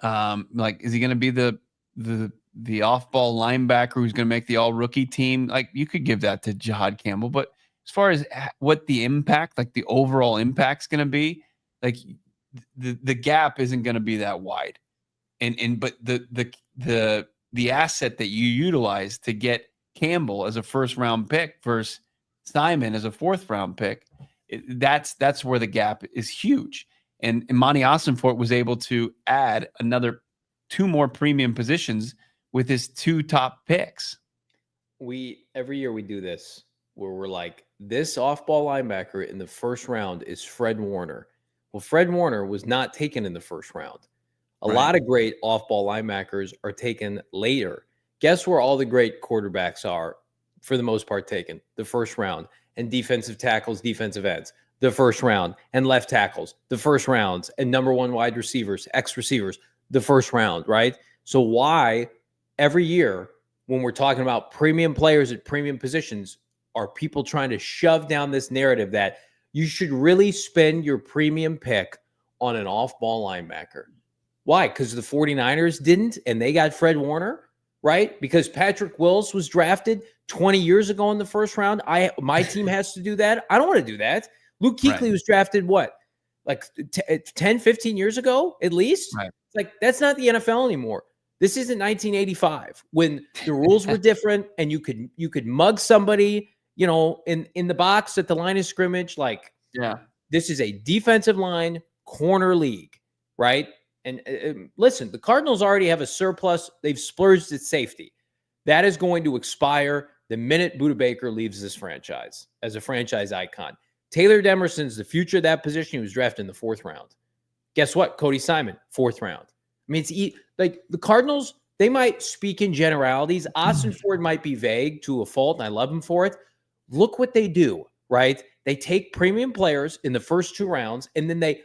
is he going to be the off-ball linebacker who's going to make the all-rookie team? Like, you could give that to Jihaad Campbell, but as far as what the impact, like the overall impact's going to be, like the gap isn't going to be that wide. But the asset that you utilize to get Campbell as a 1st-round pick versus Simon as a 4th-round pick, that's where the gap is huge. And Monti Ossenfort was able to add another 2 more premium positions with his 2 top picks. Every year we do this where we're like, this off-ball linebacker in the first round is Fred Warner. Well, Fred Warner was not taken in the first round. A lot of great off-ball linebackers are taken later. Guess where all the great quarterbacks are, for the most part, taken? The first round. And defensive tackles, defensive ends, the first round. And left tackles, the first rounds. And number 1 wide receivers, X receivers, the first round, right? So why every year when we're talking about premium players at premium positions are people trying to shove down this narrative that you should really spend your premium pick on an off-ball linebacker? Why? Because the 49ers didn't, and they got Fred Warner, right? Because Patrick Wills was drafted 20 years ago in the first round. My team has to do that. I don't want to do that. Luke Kuechly was drafted, what, like 10, 15 years ago at least? Right. Like, that's not the NFL anymore. This isn't 1985 when the rules were different and you could mug somebody, in the box at the line of scrimmage. Like, this is a defensive line corner league, right? And listen, the Cardinals already have a surplus. They've splurged at safety. That is going to expire the minute Budda Baker leaves this franchise as a franchise icon. Taylor Demerson's the future of that position. He was drafted in the 4th round. Guess what? Cody Simon, 4th round. I mean, it's like the Cardinals, they might speak in generalities. Ossenfort might be vague to a fault, and I love him for it. Look what they do, right? They take premium players in the first 2 rounds, and then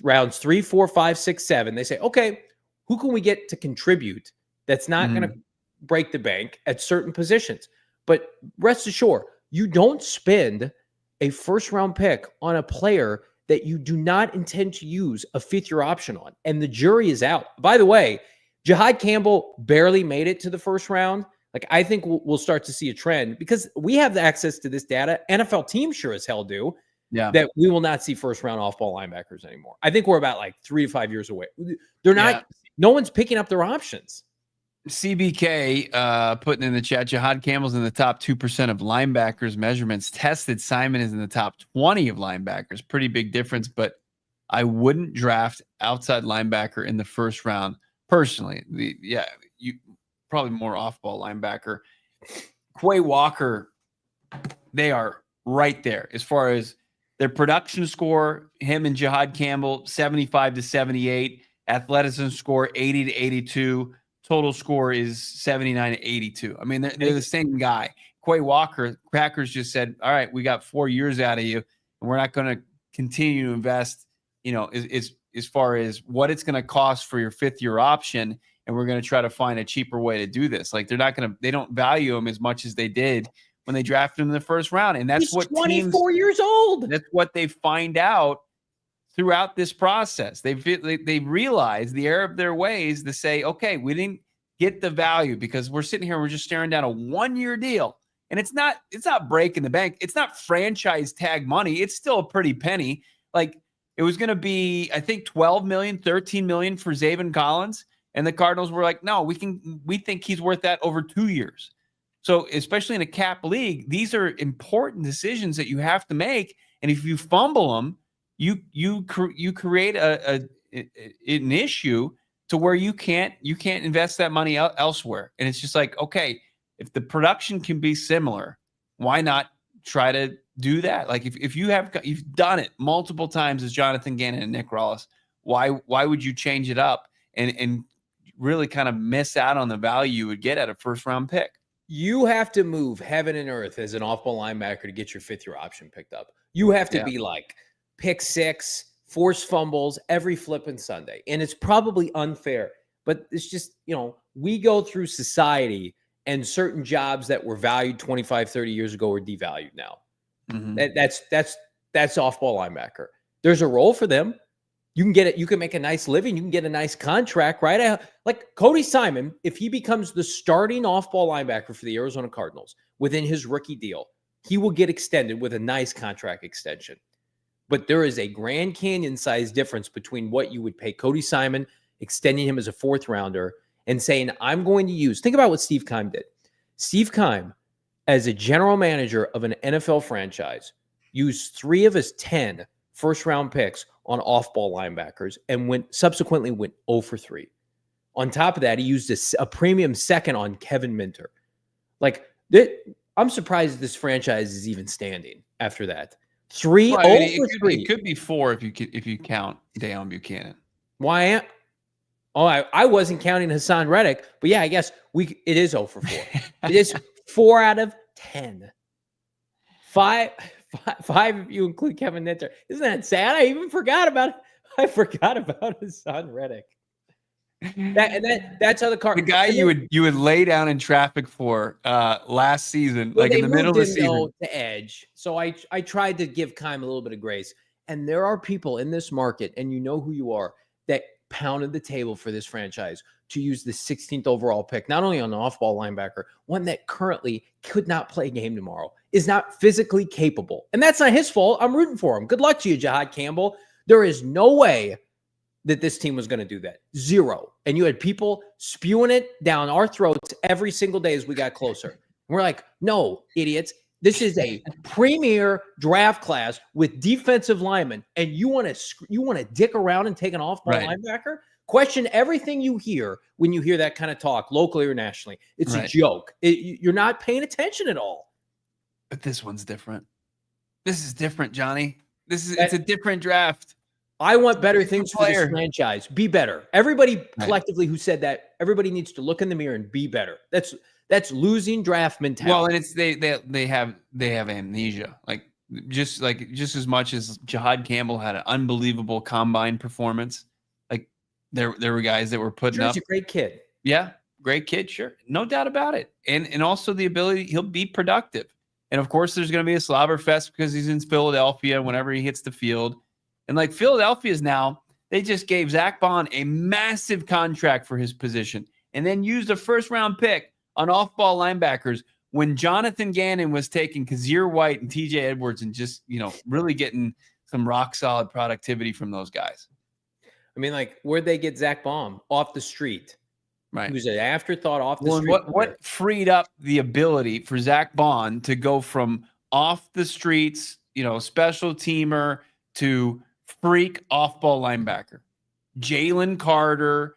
rounds 3, 4, 5, 6, 7, they say, okay, who can we get to contribute that's not going to break the bank at certain positions? But rest assured, you don't spend a first-round pick on a player that you do not intend to use a 5th-year option on. And the jury is out. By the way, Jihaad Campbell barely made it to the first round. Like, I think we'll start to see a trend because we have the access to this data. NFL teams sure as hell do. That we will not see first-round off-ball linebackers anymore. I think we're about like 3 to 5 years away. They're not. No one's picking up their options. CBK putting in the chat, Jihaad Campbell's in the top 2% of linebackers measurements tested. Simon is in the top 20 of linebackers. Pretty big difference, but I wouldn't draft outside linebacker in the first round personally. You probably more off-ball linebacker. Quay Walker, they are right there as far as their production score. Him and Jihaad Campbell, 75 to 78. Athleticism score, 80 to 82. Total score is 79 to 82. I mean, they're the same guy. Quay Walker, Packers just said, all right, we got 4 years out of you, and we're not going to continue to invest, as far as what it's going to cost for your 5th-year option, and we're going to try to find a cheaper way to do this. Like, they don't value him as much as they did when they drafted him in the first round. And that's what 24 years old. That's what they find out throughout this process. They realize the error of their ways to say, okay, we didn't get the value because we're sitting here and we're just staring down a 1-year deal. And it's not breaking the bank. It's not franchise tag money. It's still a pretty penny. Like, it was going to be, I think, 12 million, 13 million for Zaven Collins. And the Cardinals were like, no, we think he's worth that over 2 years. So especially in a cap league, these are important decisions that you have to make. And if you fumble them, you create an issue to where you can't invest that money elsewhere. And it's just like, okay, if the production can be similar, why not try to do that? Like, if you've done it multiple times as Jonathan Gannon and Nick Rawlis, why would you change it up and really kind of miss out on the value you would get at a first-round pick? You have to move heaven and earth as an off-ball linebacker to get your 5th-year option picked up. You have to be like pick 6, force fumbles every flipping Sunday. And it's probably unfair, but it's just, we go through society and certain jobs that were valued 25, 30 years ago are devalued now. Mm-hmm. That's off-ball linebacker. There's a role for them. You can get it. You can make a nice living. You can get a nice contract, right? Like Cody Simon, if he becomes the starting off-ball linebacker for the Arizona Cardinals within his rookie deal, he will get extended with a nice contract extension. But there is a Grand Canyon-sized difference between what you would pay Cody Simon, extending him as a 4th-rounder, and saying, I'm going to use – think about what Steve Keim did. Steve Keim, as a general manager of an NFL franchise, used 3 of his 10 first-round picks on off-ball linebackers and subsequently went 0 for 3. On top of that, he used a premium second on Kevin Minter. Like, I'm surprised this franchise is even standing after that. 3 Well, 0 it for 3. It could be 4 if you count Deion Buchanan. Why? I wasn't counting Hassan Reddick, but yeah, I guess it is 0 for 4. It is 4 out of 10. Five if you include Kevin Minter. Isn't that sad? I even forgot about Hassan Reddick. That's how the guy you would lay down in traffic for last season, well, like in the middle of the season. To edge. So I tried to give Kime a little bit of grace. And there are people in this market, and you know who you are, that pounded the table for this franchise to use the 16th overall pick, not only on an off-ball linebacker, one that currently could not play a game tomorrow, is not physically capable. And that's not his fault. I'm rooting for him. Good luck to you, Jihaad Campbell. There is no way that this team was going to do that. 0. And you had people spewing it down our throats every single day as we got closer. And we're like, no, idiots. This is a premier draft class with defensive linemen, and you want to dick around and take an off-ball linebacker? Question everything you hear when you hear that kind of talk, locally or nationally. It's a joke. You're not paying attention at all. But this one's different. This is different, Johnny. It's a different draft. I want better things for this franchise. Be better. Everybody collectively who said that, everybody needs to look in the mirror and be better. That's losing draft mentality. Well, and it's they have amnesia. Like just as much as Jihaad Campbell had an unbelievable combine performance. Like there were guys that were putting up. He's a great kid. Yeah, great kid, sure. No doubt about it. And also the ability, he'll be productive. And of course there's going to be a slobber fest because he's in Philadelphia whenever he hits the field. And like Philadelphia's now, they just gave Zach Bond a massive contract for his position and then used a first-round pick on off-ball linebackers when Jonathan Gannon was taking Kazir White and TJ Edwards and just, really getting some rock-solid productivity from those guys. I mean, like, where'd they get Zach Bond? Off the street. Right. He was an afterthought off the street. What freed up the ability for Zach Bond to go from off the streets, special teamer to freak off-ball linebacker? Jalen Carter,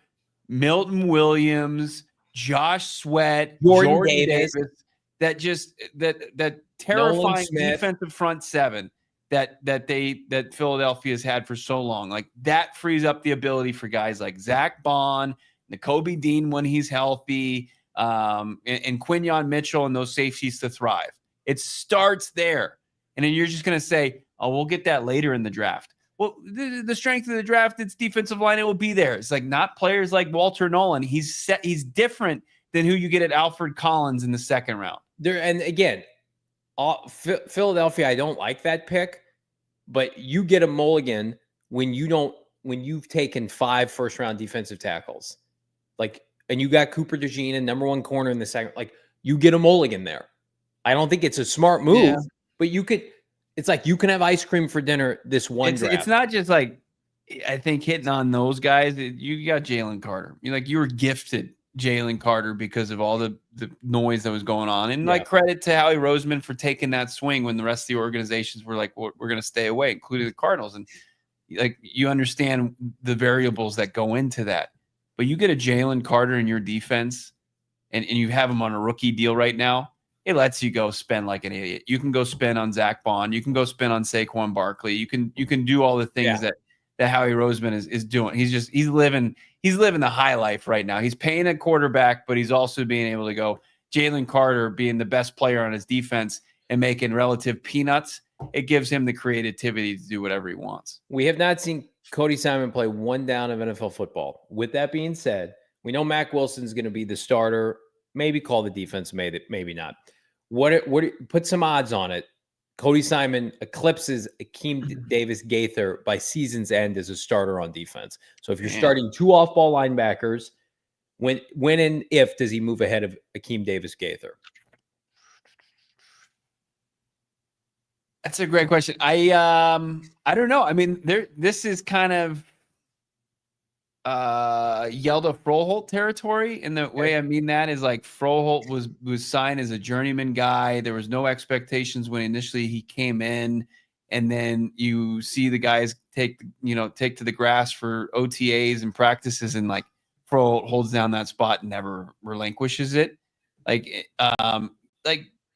Milton Williams, Josh Sweat, Jordan Davis. That terrifying defensive front seven that Philadelphia's had for so long. Like that frees up the ability for guys like Zach Bond, Nakobe Dean when he's healthy, and Quinyon Mitchell and those safeties to thrive. It starts there. And then you're just going to say, oh, we'll get that later in the draft. Well, the strength of the draft, its defensive line, it will be there. It's like not players like Walter Nolen. He's different than who you get at Alfred Collins in the second round. And again, Philadelphia, I don't like that pick, but you get a mulligan when you've taken 5 first-round defensive tackles. Like, and you got Cooper DeJean and number 1 corner in the second. Like, you get a mulligan there. I don't think it's a smart move, but you could. It's like you can have ice cream for dinner this one draft. It's not just like, I think, hitting on those guys. You got Jalen Carter. You were gifted Jalen Carter because of all the noise that was going on. And like credit to Howie Roseman for taking that swing when the rest of the organizations were like, we're going to stay away, including the Cardinals. And like you understand the variables that go into that. But you get a Jalen Carter in your defense and you have him on a rookie deal right now. It lets you go spend like an idiot. You can go spend on Zach Bond. You can go spend on Saquon Barkley. You can do all the things that Howie Roseman is doing. He's living the high life right now. He's paying a quarterback, but he's also being able to go Jalen Carter being the best player on his defense and making relative peanuts. It gives him the creativity to do whatever he wants. We have not seen Cody Simon play one down of NFL football. With that being said, we know Mack Wilson's going to be the starter. Maybe call the defense, maybe not. Put some odds on it. Cody Simon eclipses Akeem Davis Gaither by season's end as a starter on defense. So if you're starting 2 off-ball linebackers, when and if does he move ahead of Akeem Davis Gaither? That's a great question. I don't know. I mean, this is kind of Yelda Froholt territory, and the way I mean that is like Froholt was signed as a journeyman guy. There was no expectations when initially he came in, and then you see the guys take to the grass for OTAs and practices, and like Fro holds down that spot and never relinquishes it. Like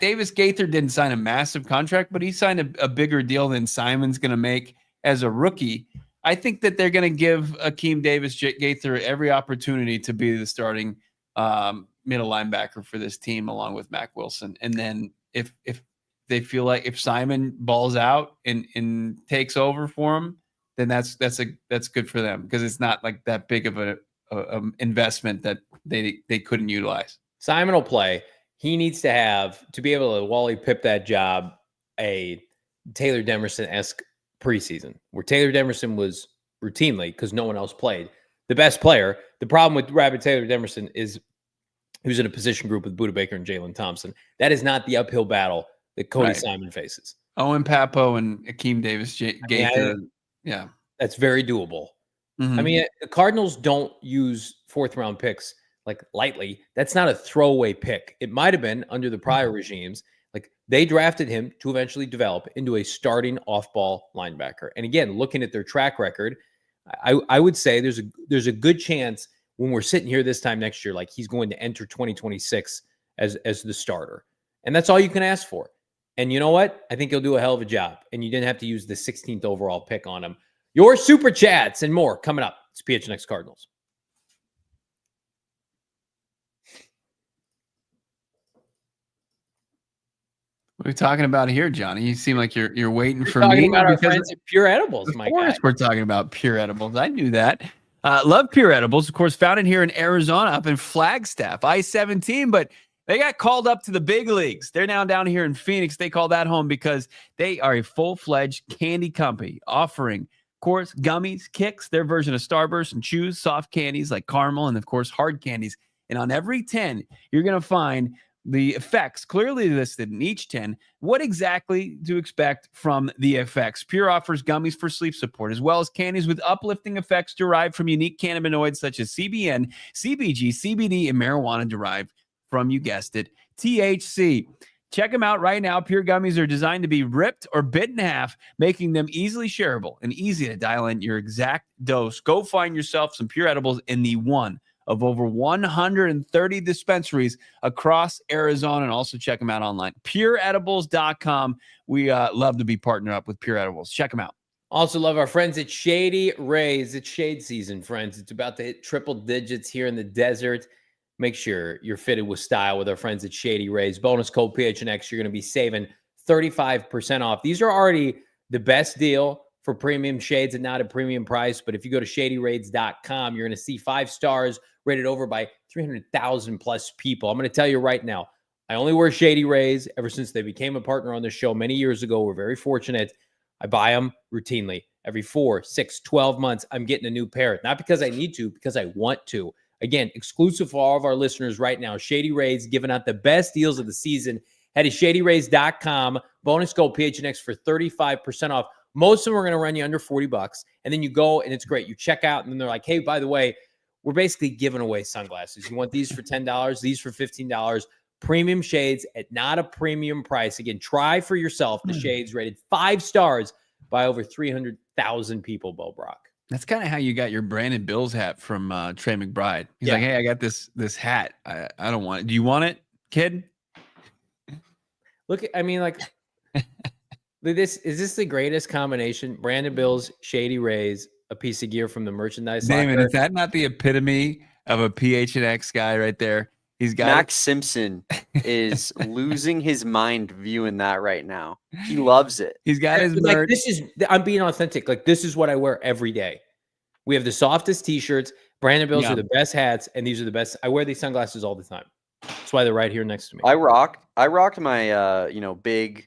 Davis Gaither didn't sign a massive contract, but he signed a bigger deal than Simon's going to make as a rookie. I think that they're going to give Akeem Davis Gaither every opportunity to be the starting middle linebacker for this team, along with Mac Wilson. And then if they feel like if Simon balls out and takes over for him, then that's good for them, because it's not like that big of a investment that they couldn't utilize. Simon will play. He needs to have, to be able to Wally Pip that job, a Taylor Demerson-esque preseason, where Taylor Demerson was routinely, because no one else played, the best player. The problem with Rabbit Taylor Demerson is he was in a position group with Budda Baker and Jalen Thompson. That is not the uphill battle that Cody Simon faces. Owen Papo and Akeem Davis Gaither. Yeah. That's very doable. Mm-hmm. I mean, the Cardinals don't use fourth-round picks like lightly. That's not a throwaway pick. It might have been under the prior regimes. Like, they drafted him to eventually develop into a starting off-ball linebacker. And again, looking at their track record, I would say there's a good chance when we're sitting here this time next year, like, he's going to enter 2026 as the starter. And that's all you can ask for. And you know what? I think he'll do a hell of a job. And you didn't have to use the 16th overall pick on him. Your Super Chats and more coming up. It's PHNX Cardinals. What are we talking about here, Johnny? You seem like you're waiting for talking me. About our friends at Pure Edibles, my guy. Of course, we're talking about Pure Edibles. I knew that. Love Pure Edibles, of course, founded here in Arizona, up in Flagstaff, I-17, but they got called up to the big leagues. They're now down here in Phoenix. They call that home because they are a full-fledged candy company offering, of course, gummies, kicks, their version of Starburst, and chews, soft candies like caramel, and of course, hard candies. And on every 10, you're going to find the effects clearly listed in each 10. What exactly to expect from the effects? Pure offers gummies for sleep support, as well as candies with uplifting effects derived from unique cannabinoids such as CBN, CBG, CBD, and marijuana derived from, you guessed it, THC. Check them out right now. Pure gummies are designed to be ripped or bit in half, making them easily shareable and easy to dial in your exact dose. Go find yourself some Pure Edibles in the one of over 130 dispensaries across Arizona, and also check them out online. PureEdibles.com. We love to be partnered up with Pure Edibles. Check them out. Also love our friends at Shady Rays. It's shade season, friends. It's about to hit triple digits here in the desert. Make sure you're fitted with style with our friends at Shady Rays. Bonus code PHNX. You're going to be saving 35% off. These are already the best deal for premium shades and not a premium price. But if you go to ShadyRays.com, you're going to see 5 stars rated over by 300,000 plus people. I'm going to tell you right now, I only wear Shady Rays ever since they became a partner on the show many years ago. We're very fortunate. I buy them routinely. Every 4, 6, 12 months, I'm getting a new pair. Not because I need to, because I want to. Again, exclusive for all of our listeners right now. Shady Rays giving out the best deals of the season. Head to ShadyRays.com. Bonus code PHNX for 35% off. Most of them are going to run you under $40. And then you go and it's great. You check out and then they're like, hey, by the way, we're basically giving away sunglasses. You want these for $10, these for $15. Premium shades at not a premium price. Again, try for yourself the shades rated 5 stars by over 300,000 people, Bo Brock. That's kind of how you got your Brandon Bills hat from Trey McBride. He's like, hey, I got this hat. I don't want it. Do you want it, kid? Look, I mean, like, is this the greatest combination? Brandon Bills, Shady Rays, a piece of gear from the merchandise. Damon, is that not the epitome of a PHNX guy right there? He's got Max Simpson is losing his mind viewing that right now. He loves it. He's got his merch. I'm being authentic. Like, this is what I wear every day. We have the softest t-shirts. Brandon Bills are the best hats, and these are the best. I wear these sunglasses all the time. That's why they're right here next to me. I rocked my big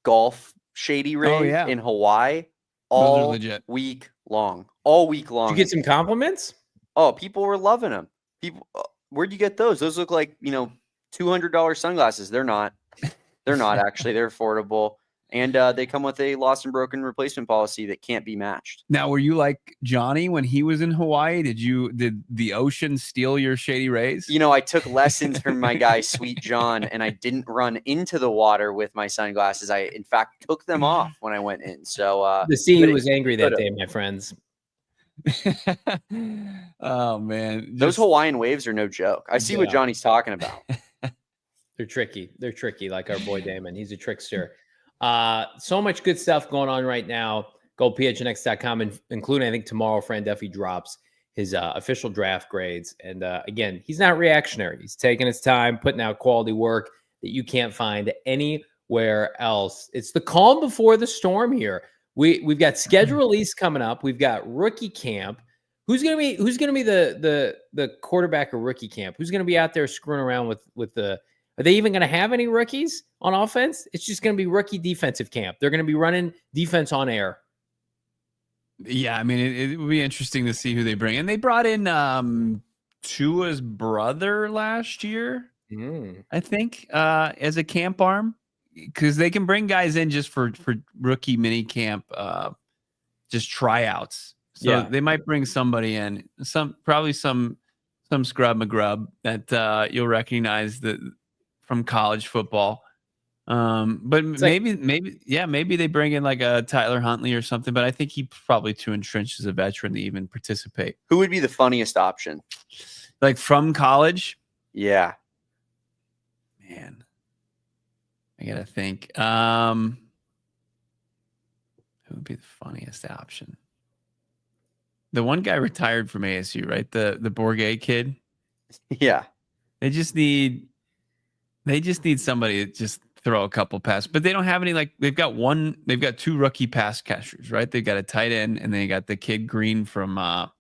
golf Shady Ray in Hawaii all week long. All week long. Did you get some compliments? Oh, people were loving them. People, where'd you get those? Those look like $200 sunglasses. They're not. They're not actually. They're affordable. And they come with a lost and broken replacement policy that can't be matched. Now, were you like Johnny when he was in Hawaii? Did the ocean steal your Shady Rays? You know, I took lessons from my guy, Sweet John, and I didn't run into the water with my sunglasses. I, in fact, took them off when I went in. So the sea was angry that day, my friends. Oh, man. Those Hawaiian waves are no joke. I see what Johnny's talking about. They're tricky. They're tricky, like our boy Damon. He's a trickster. So much good stuff going on right now. Go phnx.com, including, I think, tomorrow, Fran Duffy drops his official draft grades. And again, he's not reactionary. He's taking his time, putting out quality work that you can't find anywhere else. It's the calm before the storm here. We've got schedule release coming up. We've got rookie camp. Who's gonna be the quarterback of rookie camp? Who's gonna be out there screwing around with the? Are they even going to have any rookies on offense? It's just going to be rookie defensive camp. They're going to be running defense on air. Yeah, I mean, it would be interesting to see who they bring. And they brought in Tua's brother last year, I think, as a camp arm, because they can bring guys in just for rookie mini camp, just tryouts. So they might bring somebody in, probably some scrub McGrub that you'll recognize from college football. But maybe they bring in like a Tyler Huntley or something, but I think he's probably too entrenched as a veteran to even participate. Who would be the funniest option? Like from college? Yeah. Man. I gotta think. Who would be the funniest option? The one guy retired from ASU, right? The Bourget kid. Yeah. They just need somebody to just throw a couple passes, but they don't have any. Like they've got two rookie pass catchers, right? They've got a tight end, and they got the kid Green from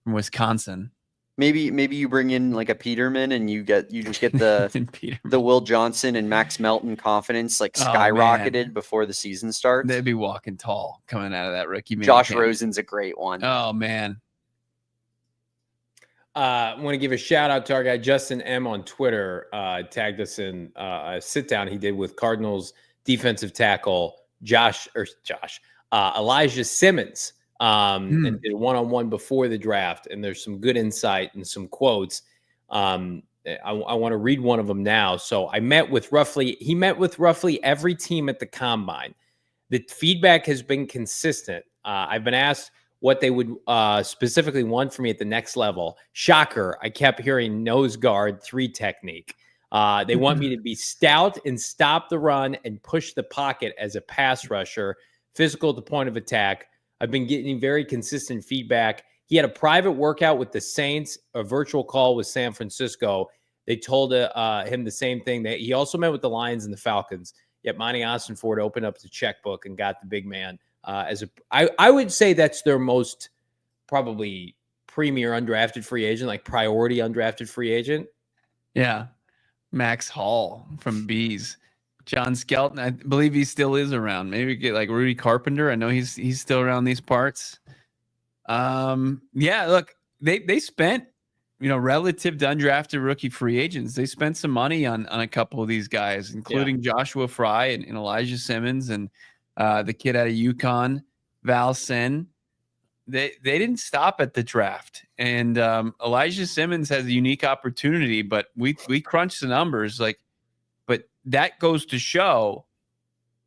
Wisconsin. Maybe you bring in like a Peterman, and you just get the Will Johnson and Max Melton confidence like skyrocketed before the season starts. They'd be walking tall coming out of that rookie. Josh Rosen's a great one. Oh man. I want to give a shout out to our guy Justin M on Twitter. Tagged us in a sit down he did with Cardinals defensive tackle Elijah Simmons, and did a one-on-one before the draft. And there's some good insight and some quotes. I want to read one of them now. So he met with roughly every team at the combine. The feedback has been consistent. I've been asked what they would specifically want from me at the next level. Shocker, I kept hearing nose guard 3 technique. They want me to be stout and stop the run and push the pocket as a pass rusher, physical at the point of attack. I've been getting very consistent feedback. He had a private workout with the Saints, a virtual call with San Francisco. They told him the same thing. He also met with the Lions and the Falcons. Yet Monti Ossenfort opened up the checkbook and got the big man. I would say that's their most probably premier undrafted free agent, like priority undrafted free agent. Yeah. Max Hall from Bees. John Skelton, I believe he still is around. Maybe get like Rudy Carpenter. I know he's still around these parts. Yeah, look, they spent, relative to undrafted rookie free agents, they spent some money on a couple of these guys, including Joshua Fry and Elijah Simmons and the kid out of UConn, Val Sin. They didn't stop at the draft. And Elijah Simmons has a unique opportunity, but we crunched the numbers. But that goes to show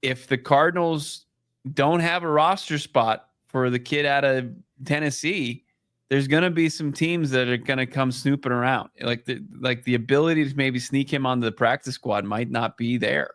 if the Cardinals don't have a roster spot for the kid out of Tennessee, there's going to be some teams that are going to come snooping around. Like the ability to maybe sneak him onto the practice squad might not be there.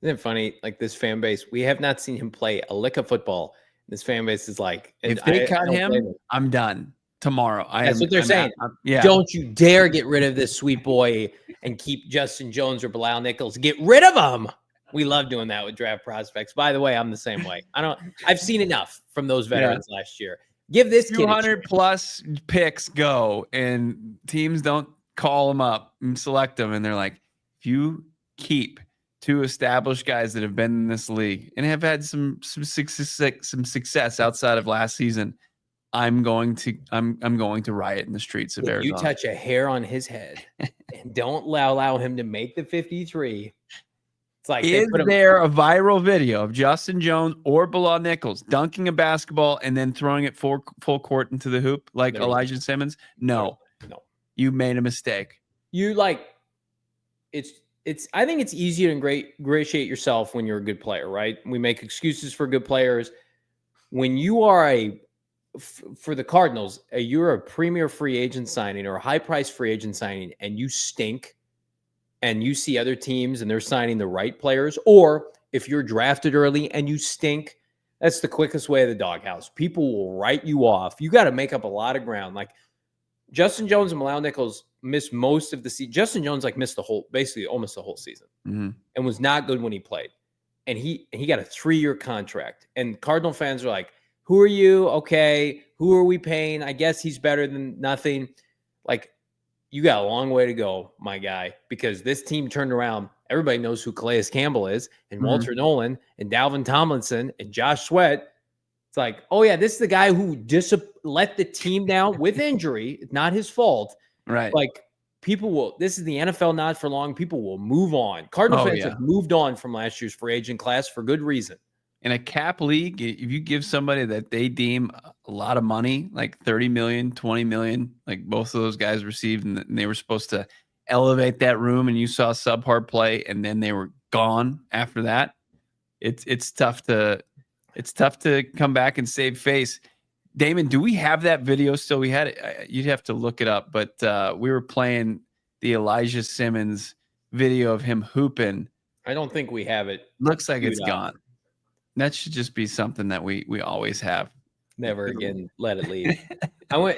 Isn't it funny? Like this fan base, we have not seen him play a lick of football. This fan base is like, if they cut him, I'm done tomorrow. That's what they're saying. Don't you dare get rid of this sweet boy and keep Justin Jones or Bilal Nichols. Get rid of him. We love doing that with draft prospects. By the way, I'm the same way. I've seen enough from those veterans last year. Give this 200 plus picks go, and teams don't call them up and select them, and they're like, if you keep 2 established guys that have been in this league and have had some success outside of last season, I'm going to riot in the streets of Arizona. You touch a hair on his head and don't allow him to make the 53. It's like is there a viral video of Justin Jones or Bilal Nichols dunking a basketball and then throwing it full court into the hoop like Elijah Simmons? No. You made a mistake. You like it's I think it's easy to ingratiate yourself when you're a good player, right? We make excuses for good players. When you are for the Cardinals, you're a premier free agent signing or a high price free agent signing, and you stink, and you see other teams and they're signing the right players, or if you're drafted early and you stink, that's the quickest way to the doghouse. People will write you off. You got to make up a lot of ground. Like Justin Jones and Bilal Nichols missed most of the season. Justin Jones missed basically almost the whole season, and was not good when he played. And he got a 3-year contract. And Cardinal fans are like, "Who are you? Okay, who are we paying? I guess he's better than nothing." Like, you got a long way to go, my guy, because this team turned around. Everybody knows who Calais Campbell is, and Walter Nolen, and Dalvin Tomlinson, and Josh Sweat. It's like, oh yeah, this is the guy who just let the team down with injury. It's not his fault. Right. Like, people will, this is the NFL not for long. People will move on. Cardinal fans have moved on from last year's free agent class for good reason. In a cap league, if you give somebody that they deem a lot of money, like 30 million, 20 million, like both of those guys received, and they were supposed to elevate that room, and you saw subpar play, and then they were gone after that, it's tough to come back and save face. Damon, do we have that video still? We had it. You'd have to look it up, but we were playing the Elijah Simmons video of him hooping. I don't think we have it. Looks like it's gone. That should just be something that we always have. Never again let it leave.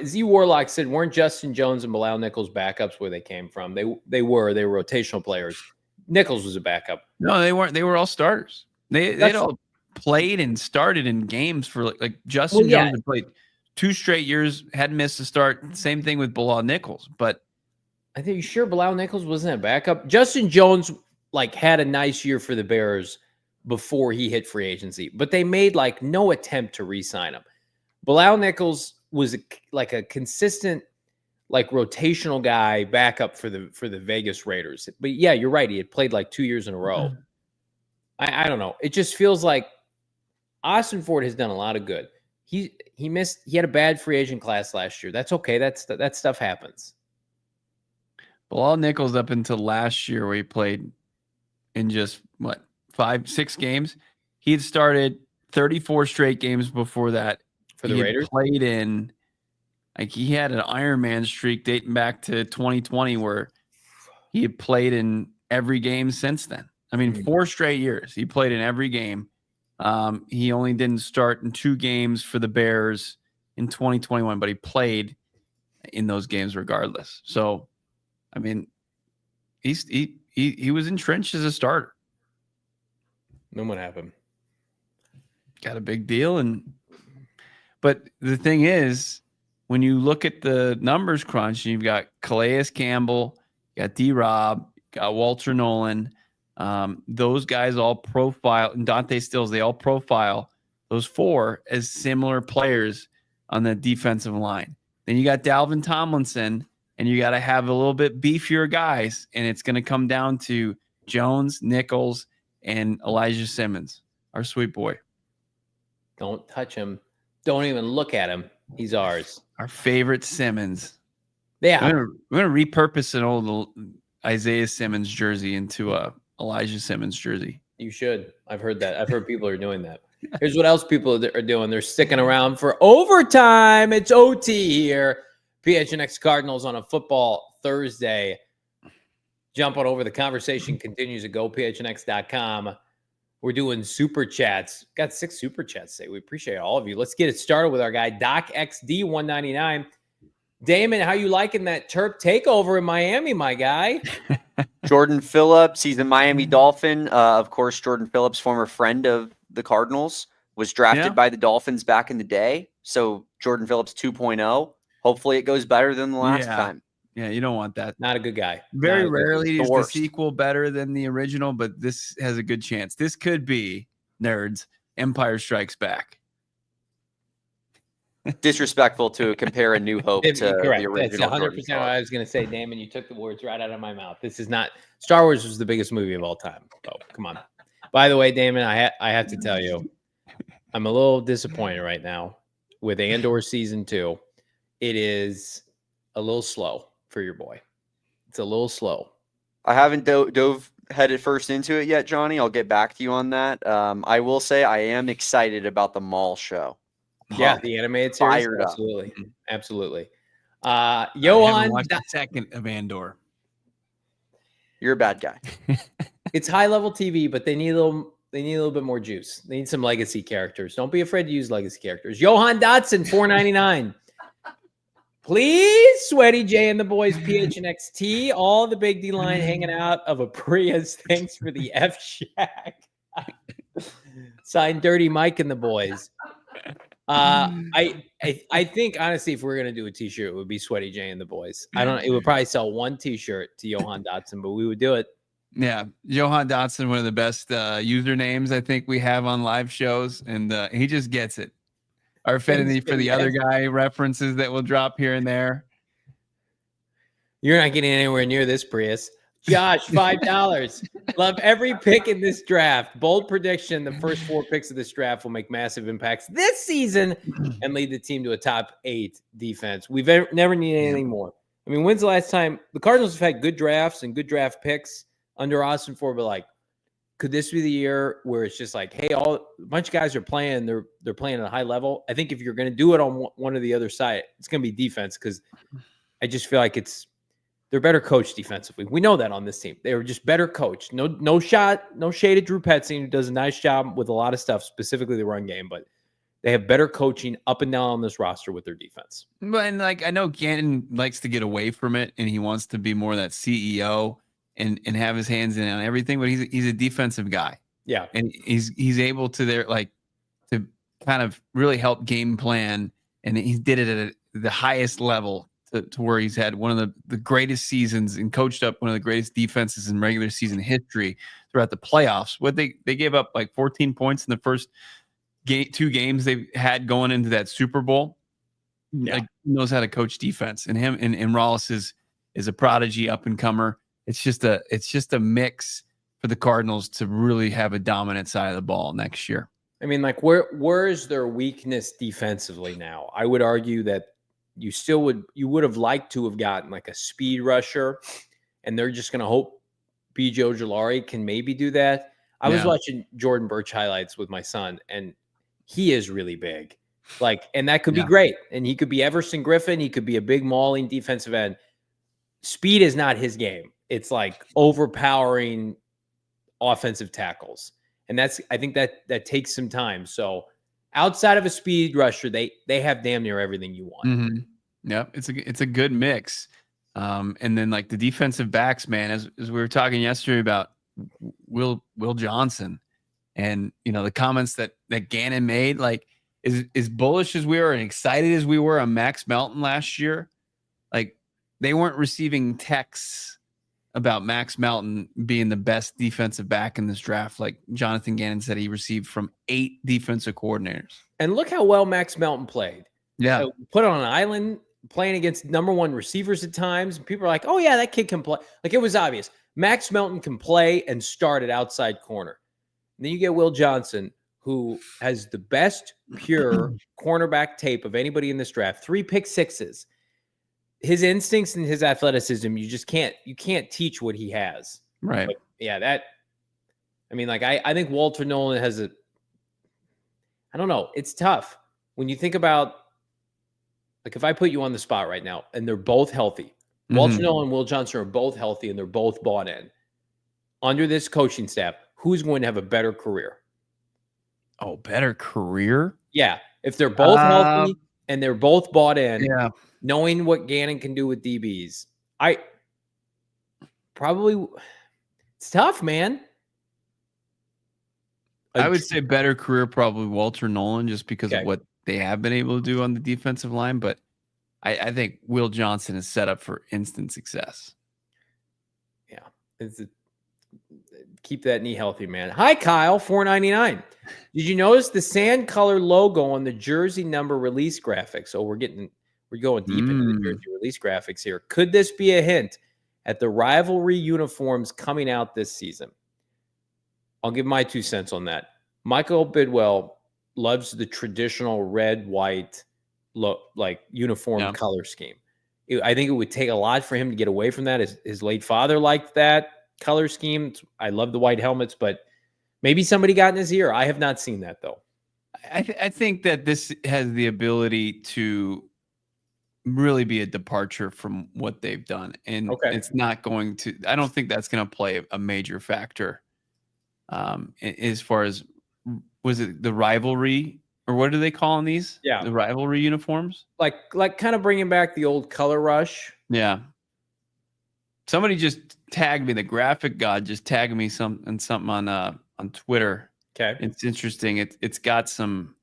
Z Warlock said, weren't Justin Jones and Bilal Nichols backups where they came from? They were rotational players. Nichols was a backup. No, they weren't. They were all starters. They'd all played and started in games for like Justin Jones had played 2 straight years, hadn't missed a start. Same thing with Bilal Nichols. But I think, you sure Bilal Nichols wasn't a backup? Justin Jones had a nice year for the Bears before he hit free agency, but they made no attempt to re-sign him. Bilal Nichols was a consistent rotational guy backup for the Vegas Raiders. But yeah, you're right. He had played 2 years in a row. I don't know. It just feels like Ossenfort has done a lot of good. He had a bad free agent class last year. That's okay. That stuff happens. Bilal Nichols up until last year, where he played in just 5-6 games, he had started 34 straight games before that. For the Raiders? Played in, he had an Iron Man streak dating back to 2020 where he had played in every game since then. 4 straight years. He played in every game. He only didn't start in 2 games for the Bears in 2021, but he played in those games regardless. So, he was entrenched as a starter. Then what happened? Got a big deal. But the thing is, when you look at the numbers crunch, you've got Calais Campbell, you got D-Rob, you got Walter Nolen. Those guys all profile, and Dante Stills, they all profile those 4 as similar players on the defensive line. Then you got Dalvin Tomlinson, and you got to have a little bit beefier guys, and it's going to come down to Jones, Nichols, and Elijah Simmons, our sweet boy. Don't touch him. Don't even look at him. He's ours. Our favorite Simmons. Yeah. We're gonna repurpose an old Isaiah Simmons jersey into a Elijah Simmons jersey. You should. I've heard that. I've heard people are doing that. Here's what else people are doing. They're sticking around for overtime. It's OT here. PHNX Cardinals on a football Thursday. Jump on over. The conversation continues at gophnx.com. We're doing super chats. Got 6 super chats today. We appreciate all of you. Let's get it started with our guy, Doc XD 199. Damon, how you liking that Terp takeover in Miami, my guy? Jordan Phillips, he's a Miami Dolphin. Of course, Jordan Phillips, former friend of the Cardinals, was drafted by the Dolphins back in the day. So Jordan Phillips 2.0. Hopefully it goes better than the last time. Yeah, you don't want that. Not a good guy. Very rarely is the sequel better than the original, but this has a good chance. This could be, nerds, Empire Strikes Back. disrespectful to compare A New Hope to Correct. the original. That's 100% what I was going to say, Damon. You took the words right out of my mouth. This is not Star Wars was the biggest movie of all time. So come on. By the way, Damon, I have to tell you, I'm a little disappointed right now with Andor season 2. It is a little slow for your boy. It's a little slow. I haven't dove headed first into it yet, Johnny. I'll get back to you on that. I will say I am excited about the Mall show. Yeah, the animated series. Fired Absolutely. up. Absolutely. I Johan, haven't watched a second of Andor. You're a bad guy. it's high level TV, but they need a little bit more juice. They need some legacy characters. Don't be afraid to use legacy characters. Johan Dotson, $4.99. Please, Sweaty J and the boys, PHNX, all the big D line hanging out of a Prius. Thanks for the F Shack. Signed Dirty Mike and the boys. I think honestly, if we're gonna do a T-shirt, it would be Sweaty J and the boys. It would probably sell one T-shirt to Johan Dotson, but we would do it. Yeah, Johan Dotson, one of the best usernames I think we have on live shows, and he just gets it. Our affinity for the other guy references that will drop here and there. You're not getting anywhere near this, Prius. Josh, $5. Love every pick in this draft. Bold prediction: the first 4 picks of this draft will make massive impacts this season and lead the team to a top 8 defense. We've never needed anything more. I mean, when's the last time the Cardinals have had good drafts and good draft picks under Ossenfort? But like, could this be the year where it's just like, hey, a bunch of guys are playing, they're playing at a high level? I think if you're going to do it on one or the other side, it's going to be defense, because I just feel like they're better coached defensively. We know that on this team. They were just better coached. No shade at Drew Petzing, who does a nice job with a lot of stuff, specifically the run game, but they have better coaching up and down on this roster with their defense. But and like, I know Gannon likes to get away from it, and he wants to be more that CEO and have his hands in on everything, but he's a defensive guy. Yeah. And he's able to to kind of really help game plan, and he did it at the highest level to where he's had one of the greatest seasons and coached up one of the greatest defenses in regular season history throughout the playoffs. What they gave up like 14 points in the first 2 games they had going into that Super Bowl. Yeah. Like, he knows how to coach defense, and him and Rawls is a prodigy up and comer. It's just a mix for the Cardinals to really have a dominant side of the ball next year. I mean, like, where is their weakness defensively now? I would argue that you would have liked to have gotten like a speed rusher, and they're just going to hope B.J. Ojulari can maybe do that. I was watching Jordan Birch highlights with my son, and he is really big. Like, and that could be great. And he could be Everson Griffin. He could be a big mauling defensive end. Speed is not his game. It's like overpowering offensive tackles. And I think that takes some time. So outside of a speed rusher, they have damn near everything you want. Mm-hmm. Yeah, it's a good mix. And then like the defensive backs, man, as we were talking yesterday about Will Johnson, and the comments that Gannon made, like as bullish as we were and excited as we were on Max Melton last year, like they weren't receiving texts about Max Melton being the best defensive back in this draft, like Jonathan Gannon said he received from 8 defensive coordinators. And look how well Max Melton played. Yeah. So put on an island, playing against number 1 receivers at times. People are like, oh yeah, that kid can play. Like, it was obvious. Max Melton can play and start at outside corner. And then you get Will Johnson, who has the best pure cornerback tape of anybody in this draft. 3 pick sixes. His instincts and his athleticism, you can't teach what he has. Right. But yeah, I think Walter Nolen has I don't know. It's tough when you think about, like, if I put you on the spot right now and they're both healthy, Walter Nolen and Will Johnson are both healthy and they're both bought in. Under this coaching staff, who's going to have a better career? Oh, better career? Yeah. If they're both healthy and they're both bought in, yeah, knowing what Gannon can do with DBs, it's tough, man. I would say better career, probably Walter Nolen, just because of what they have been able to do on the defensive line. But I think Will Johnson is set up for instant success. Yeah. Keep that knee healthy, man. Hi, Kyle, $4.99. Did you notice the sand color logo on the jersey number release graphics? So we're going deep into the jersey release graphics here. Could this be a hint at the rivalry uniforms coming out this season? I'll give my 2 cents on that. Michael Bidwell loves the traditional red, white look, like uniform color scheme. I think it would take a lot for him to get away from that. His late father liked that color scheme. I love the white helmets, but maybe somebody got in his ear. I have not seen that, though. I think that this has the ability to really be a departure from what they've done. And it's not going to, I don't think that's going to play a major factor as far as, was it the rivalry, or what do they call these? Yeah. The rivalry uniforms? Like kind of bringing back the old color rush. Yeah. Somebody just tagged me, the graphic god just tagged me something on Twitter. Okay. It's interesting. It's got some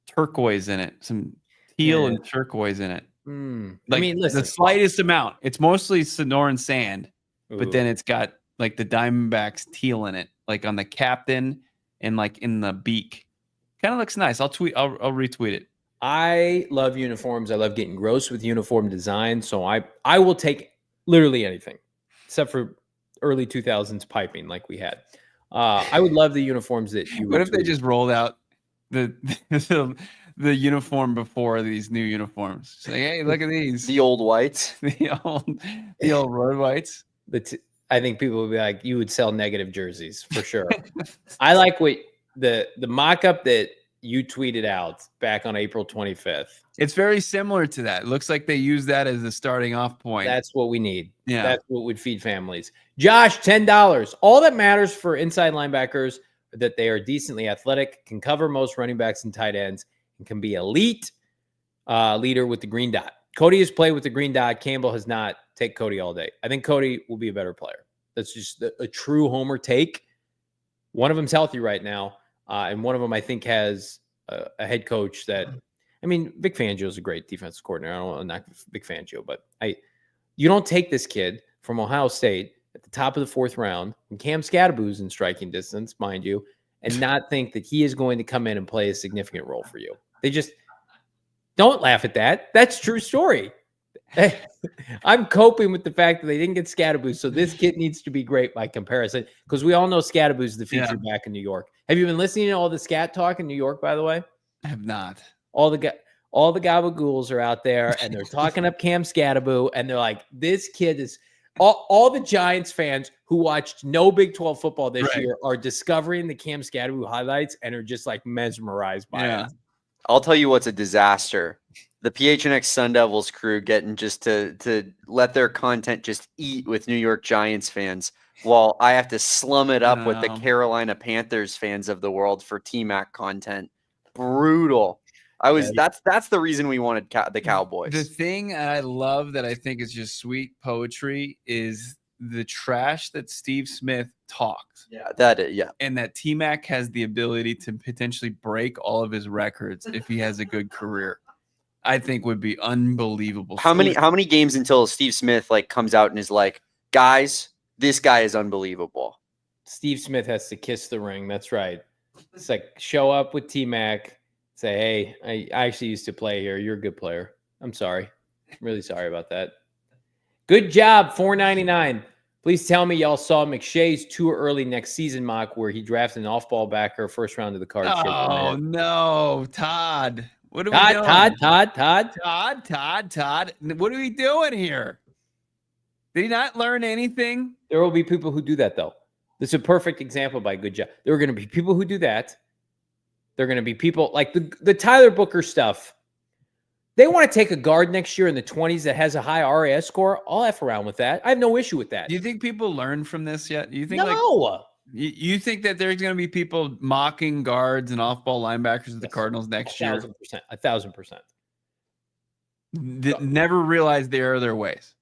turquoise in it, some teal and turquoise in it. I mean, listen, the slightest amount. It's mostly Sonoran sand, but then it's got like the Diamondbacks teal in it, like on the captain and like in the beak. Kind of looks nice. I'll retweet it. I love uniforms. I love getting gross with uniform design. So I will take literally anything, except for early 2000s piping like we had. I would love the uniforms that you. What if they just rolled out the uniform before these new uniforms? Say, hey, look at these. The old whites. the old road whites. I think people would be like, you would sell negative jerseys for sure. I like what the mock-up that you tweeted out back on April 25th. It's very similar to that. It looks like they use that as a starting off point. That's what we need. Yeah. That's what would feed families. Josh, $10. All that matters for inside linebackers are that they are decently athletic, can cover most running backs and tight ends, and can be elite leader with the green dot. Cody has played with the green dot. Campbell has not. Take Cody all day. I think Cody will be a better player. That's just a true homer take. One of them's healthy right now. And one of them, I think, has a head coach that, I mean, Vic Fangio is a great defensive coordinator. I don't want to knock Vic Fangio, but you don't take this kid from Ohio State at the top of the 4th round, and Cam Scadaboo's in striking distance, mind you, and not think that he is going to come in and play a significant role for you. They just don't laugh at that. That's a true story. I'm coping with the fact that they didn't get Scadaboo, so this kid needs to be great by comparison, because we all know Scadaboo's the feature back in New York. Have you been listening to all the scat talk in New York, by the way? I have not. All the gabagools are out there, and they're talking up Cam Scadaboo, and they're like, this kid is all the Giants fans who watched no Big 12 football this year are discovering the Cam Scadaboo highlights and are just like mesmerized by it. I'll tell you what's a disaster. The PHNX Sun Devils crew getting just to let their content just eat with New York Giants fans, while I have to slum it up with the Carolina Panthers fans of the world for T-Mac content. Brutal. That's the reason we wanted the Cowboys. The thing I love that I think is just sweet poetry is the trash that Steve Smith talks. Yeah. And that T-Mac has the ability to potentially break all of his records if he has a good career. I think would be unbelievable. How many games until Steve Smith comes out and is like, guys, this guy is unbelievable. Steve Smith has to kiss the ring. That's right. It's like, show up with T-Mac, say, hey, I actually used to play here. You're a good player. I'm sorry. I'm really sorry about that. Good job, $4.99. Please tell me y'all saw McShay's too early next season mock where he drafted an off-ball backer first round of the card. Oh, no, Todd. What are we doing? Todd. What are we doing here? Did he not learn anything? There will be people who do that, though. This is a perfect example by Good Job. There are going to be people who do that. There are going to be people like the Tyler Booker stuff. They want to take a guard next year in the 20s that has a high RAS score. I'll F around with that. I have no issue with that. Do you think people learn from this yet? Do you think no. You think that there's going to be people mocking guards and off-ball linebackers at the Cardinals next year? 1,000%. Never realized the error of their ways.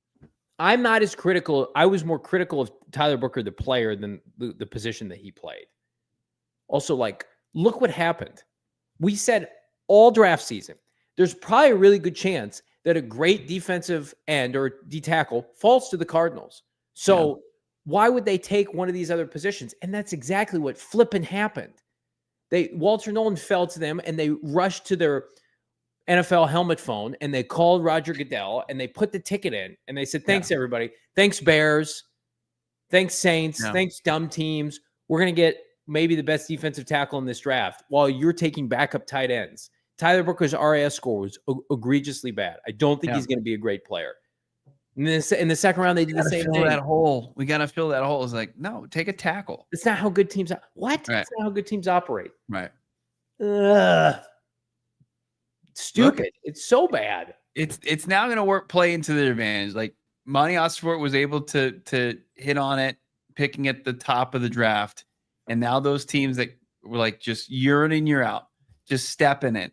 I'm not as critical. I was more critical of Tyler Booker, the player, than the position that he played. Also, look what happened. We said all draft season, there's probably a really good chance that a great defensive end or D tackle falls to the Cardinals. So Why would they take one of these other positions? And that's exactly what flipping happened. Walter Nolen fell to them, and they rushed to their NFL helmet phone, and they called Roger Goodell, and they put the ticket in, and they said, thanks, everybody. Thanks, Bears. Thanks, Saints. Thanks, dumb teams. We're going to get maybe the best defensive tackle in this draft while you're taking backup tight ends. Tyler Booker's RAS score was egregiously bad. I don't think he's going to be a great player. In the second round, they did the same thing. That hole. We got to fill that hole. It's like, no, take a tackle. It's not how good teams What? Right. It's not how good teams operate. Right. Stupid. Look, it's so bad. It's now going to play into their advantage. Like Monti Ossenfort was able to hit on it, picking at the top of the draft. And now those teams that were like just year in and year out, just stepping it.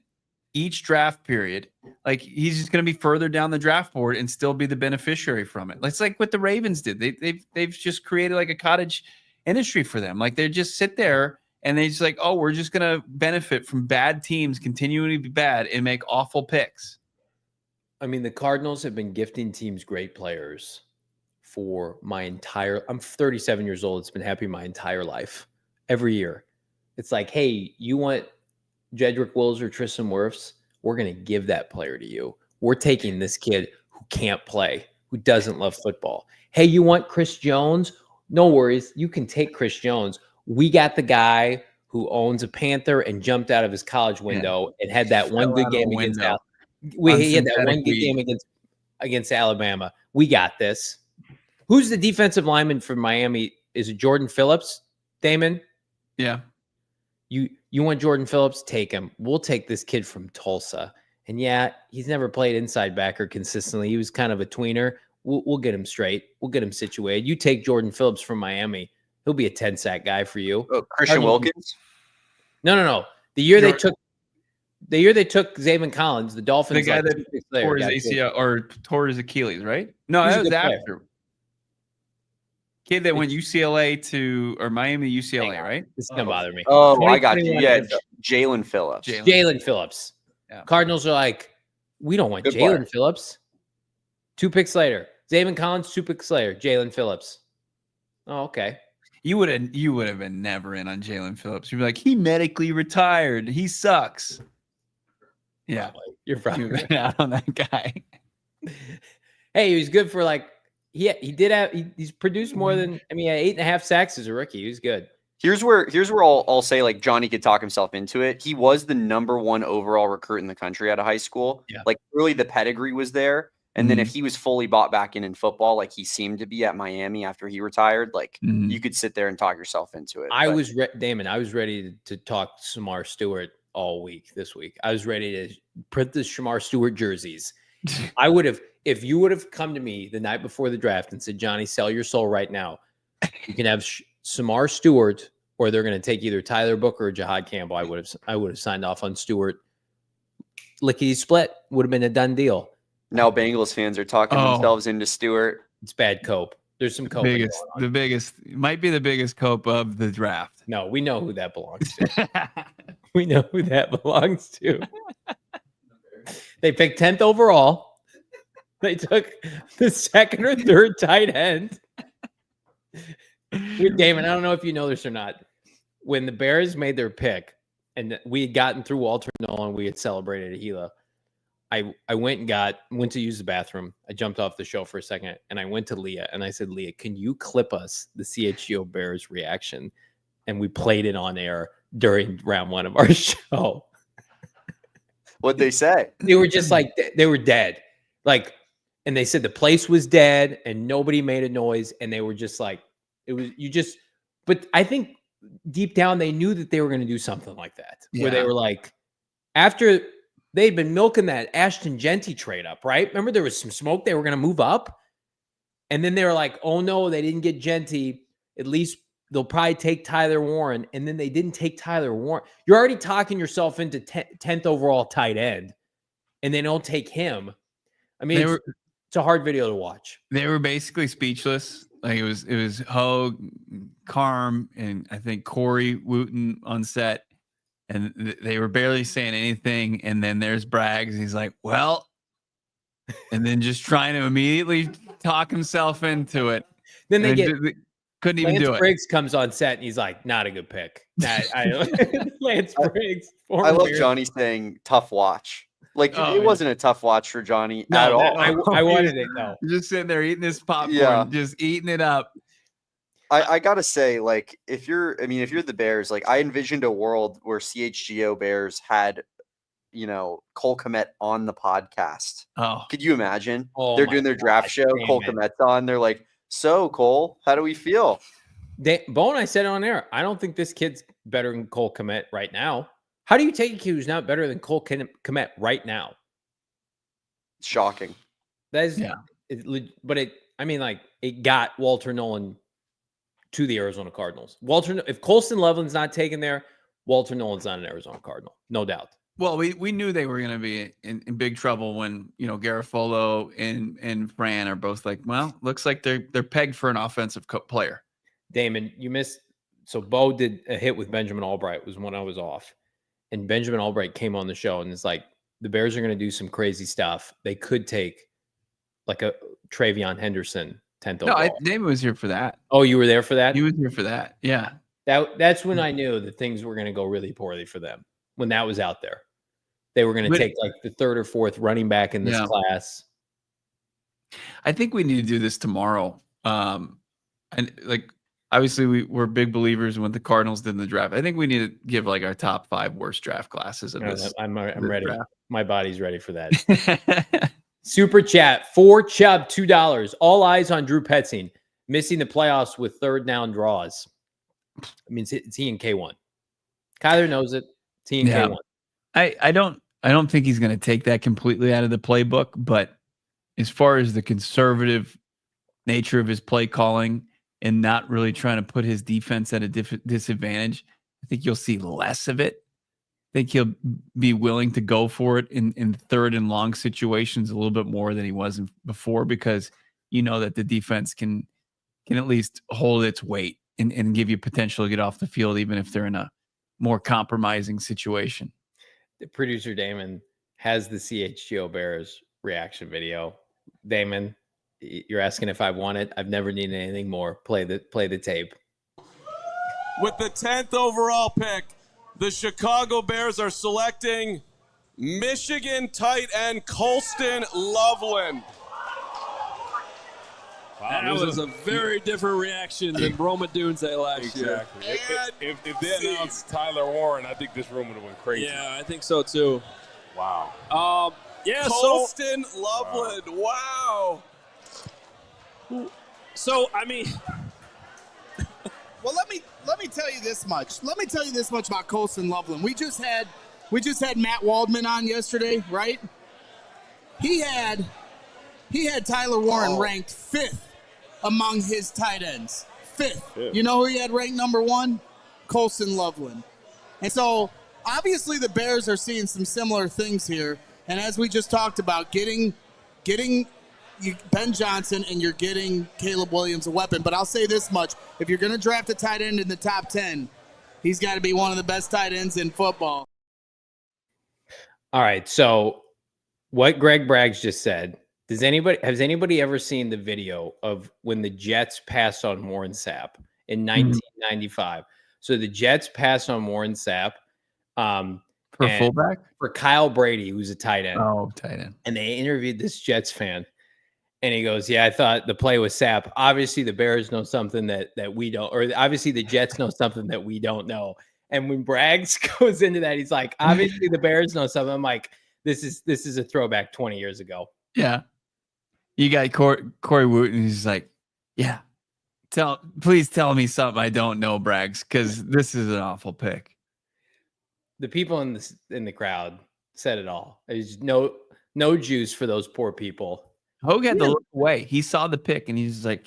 Each draft period, like he's just going to be further down the draft board and still be the beneficiary from it. It's like what the Ravens did. They've just created like a cottage industry for them. Like they just sit there and they just like, oh, we're just going to benefit from bad teams continuing to be bad and make awful picks. I mean, the Cardinals have been gifting teams great players for I'm 37 years old. It's been happening my entire life. Every year. It's like, hey, you want Jedrick Wills or Tristan Wirfs? We're going to give that player to you. We're taking this kid who can't play, who doesn't love football. Hey, you want Chris Jones? No worries. You can take Chris Jones. We got the guy who owns a Panther and jumped out of his college window and had that one good game against he had that one good game against Alabama. We got this. Who's the defensive lineman for Miami? Is it Jordan Phillips, Damon? Yeah. You want Jordan Phillips? Take him. We'll take this kid from Tulsa. And yeah, he's never played inside backer consistently. He was kind of a tweener. We'll get him straight. We'll get him situated. You take Jordan Phillips from Miami. He'll be a 10-sack guy for you. Oh, Christian Wilkins? No. The year they took Zayvon Collins, the Dolphins. The guy that tore his ACL or tore his Achilles, right? No, that was after. Kid that went UCLA or Miami to UCLA, right? This is going to bother me. Oh, I got you. Yeah, Jalen Phillips. Jalen Phillips. Yeah. Cardinals are like, we don't want Jalen Phillips. 2 picks later. Zayvon Collins, 2 picks later. Jalen Phillips. Oh, okay. You would have been never in on Jalen Phillips. You'd be like, he medically retired. He sucks. Yeah. You're probably been out on that guy. Hey, he was good for like, he's produced more than, he had 8.5 sacks as a rookie. He was good. Here's where I'll say, like, Johnny could talk himself into it. He was the #1 overall recruit in the country out of high school. Yeah. Like, really the pedigree was there. And then if he was fully bought back in football, like he seemed to be at Miami after he retired, like you could sit there and talk yourself into it. Damon, I was ready to talk Shamar Stewart all week this week. I was ready to print the Shamar Stewart jerseys. I would have, if you would have come to me the night before the draft and said, Johnny, sell your soul right now. You can have Shamar Stewart, or they're going to take either Tyler Booker or Jihaad Campbell. I would have signed off on Stewart. Lickety split would have been a done deal. Now Bengals fans are talking themselves into Stewart. It's bad cope. There's some cope. Might be the biggest cope of the draft. No, we know who that belongs to. We know who that belongs to. They picked 10th overall. They took the 2nd or 3rd tight end. Damon, I don't know if you know this or not. When the Bears made their pick and we had gotten through Walter Nolen, we had celebrated a Gila. I went to use the bathroom. I jumped off the show for a second and I went to Leah and I said, Leah, can you clip us the CHGO Bears reaction? And we played it on air during round 1 of our show. What'd they say? They were just like, they were dead. Like, and they said the place was dead and nobody made a noise. And they were just like, but I think deep down, they knew that they were going to do something like that. Yeah. Where they were like, after they'd been milking that Ashton Genty trade up, right? Remember there was some smoke. They were going to move up. And then they were like, oh no, they didn't get Genty. At least they'll probably take Tyler Warren. And then they didn't take Tyler Warren. You're already talking yourself into 10th overall tight end. And they don't take him. I mean, it's a hard video to watch. They were basically speechless. Like it was Hogue, Carm, and I think Corey Wooten on set. And they were barely saying anything. And then there's Braggs. He's like, well, and then just trying to immediately talk himself into it. Then they get Couldn't even Lance do it. Briggs comes on set and he's like, not a good pick. Lance Briggs. I love Johnny saying tough watch. Like it wasn't a tough watch for Johnny at all. I wanted it though. Just sitting there eating this popcorn, just eating it up. I gotta say, like, if you're the Bears, like, I envisioned a world where CHGO Bears had, Cole Kmet on the podcast. Oh, could you imagine? Oh, they're doing their draft show. Cole Kmet's on. They're like, so Cole, how do we feel? Bone, I said it on air. I don't think this kid's better than Cole Kmet right now. How do you take a kid who's not better than Cole Kmet right now? Shocking. That is, but it got Walter Nolen to the Arizona Cardinals. If Colston Loveland's not taken there, Walter Nolen's not an Arizona Cardinal, no doubt. Well, we knew they were going to be in big trouble when Garofalo and Fran are both like, well, looks like they're pegged for an offensive player. Damon, you missed. So Bo did a hit with Benjamin Albright. Was when I was off, and Benjamin Albright came on the show and it's like the Bears are going to do some crazy stuff. They could take like a Travion Henderson 10th overall. No, Damon was here for that. Oh, you were there for that? He was here for that. Yeah. That's when I knew that things were going to go really poorly for them. When that was out there, they were going to take like the third or fourth running back in this class. I think we need to do this tomorrow. And like, obviously we're big believers in what the Cardinals did in the draft. I think we need to give like our top 5 worst draft classes of this. I'm ready. Draft. My body's ready for that. Super chat for Chubb, $2. All eyes on Drew Petzing missing the playoffs with third down draws. I mean, it's he and K1. Kyler knows it. It's he and K1. I don't think he's going to take that completely out of the playbook, but as far as the conservative nature of his play calling and not really trying to put his defense at a disadvantage, I think you'll see less of it. I think he'll be willing to go for it in third and long situations a little bit more than he was before, because that the defense can at least hold its weight and give you potential to get off the field, even if they're in a more compromising situation. The producer Damon has the CHGO Bears reaction video. Damon, you're asking if I want it. I've never needed anything more. Play the tape. With the 10th overall pick, the Chicago Bears are selecting Michigan tight end Colston Loveland. Wow, that was a very different reaction than Roma Dunze last year. If they announced Tyler Warren, I think this room would have went crazy. Yeah, I think so too. Wow. Colston Loveland. Wow. So, I mean... Well, let me tell you this much. Let me tell you this much about Colston Loveland. We just had Matt Waldman on yesterday, right? He had Tyler Warren ranked 5th among his tight ends. 5th. Yeah. You know who he had ranked number 1? Colston Loveland. And so obviously the Bears are seeing some similar things here. And as we just talked about, getting Ben Johnson and you're getting Caleb Williams a weapon. But I'll say this much. If you're going to draft a tight end in the top 10, he's got to be one of the best tight ends in football. All right. So what Greg Braggs just said, has anybody ever seen the video of when the Jets passed on Warren Sapp in 1995? So the Jets passed on Warren Sapp for fullback for Kyle Brady, who's a tight end. Oh, tight end. And they interviewed this Jets fan. And he goes, yeah, I thought the play was Sapp. Obviously, the Bears know something that we don't, or obviously the Jets know something that we don't know. And when Braggs goes into that, he's like, obviously the Bears know something. I'm like, this is a throwback 20 years ago. Yeah. You got Corey Wooten. He's like, yeah, please tell me something I don't know, Braggs, because this is an awful pick. The people in the crowd said it all. There's no juice for those poor people. Hogue had to look away. He saw the pick and he's like,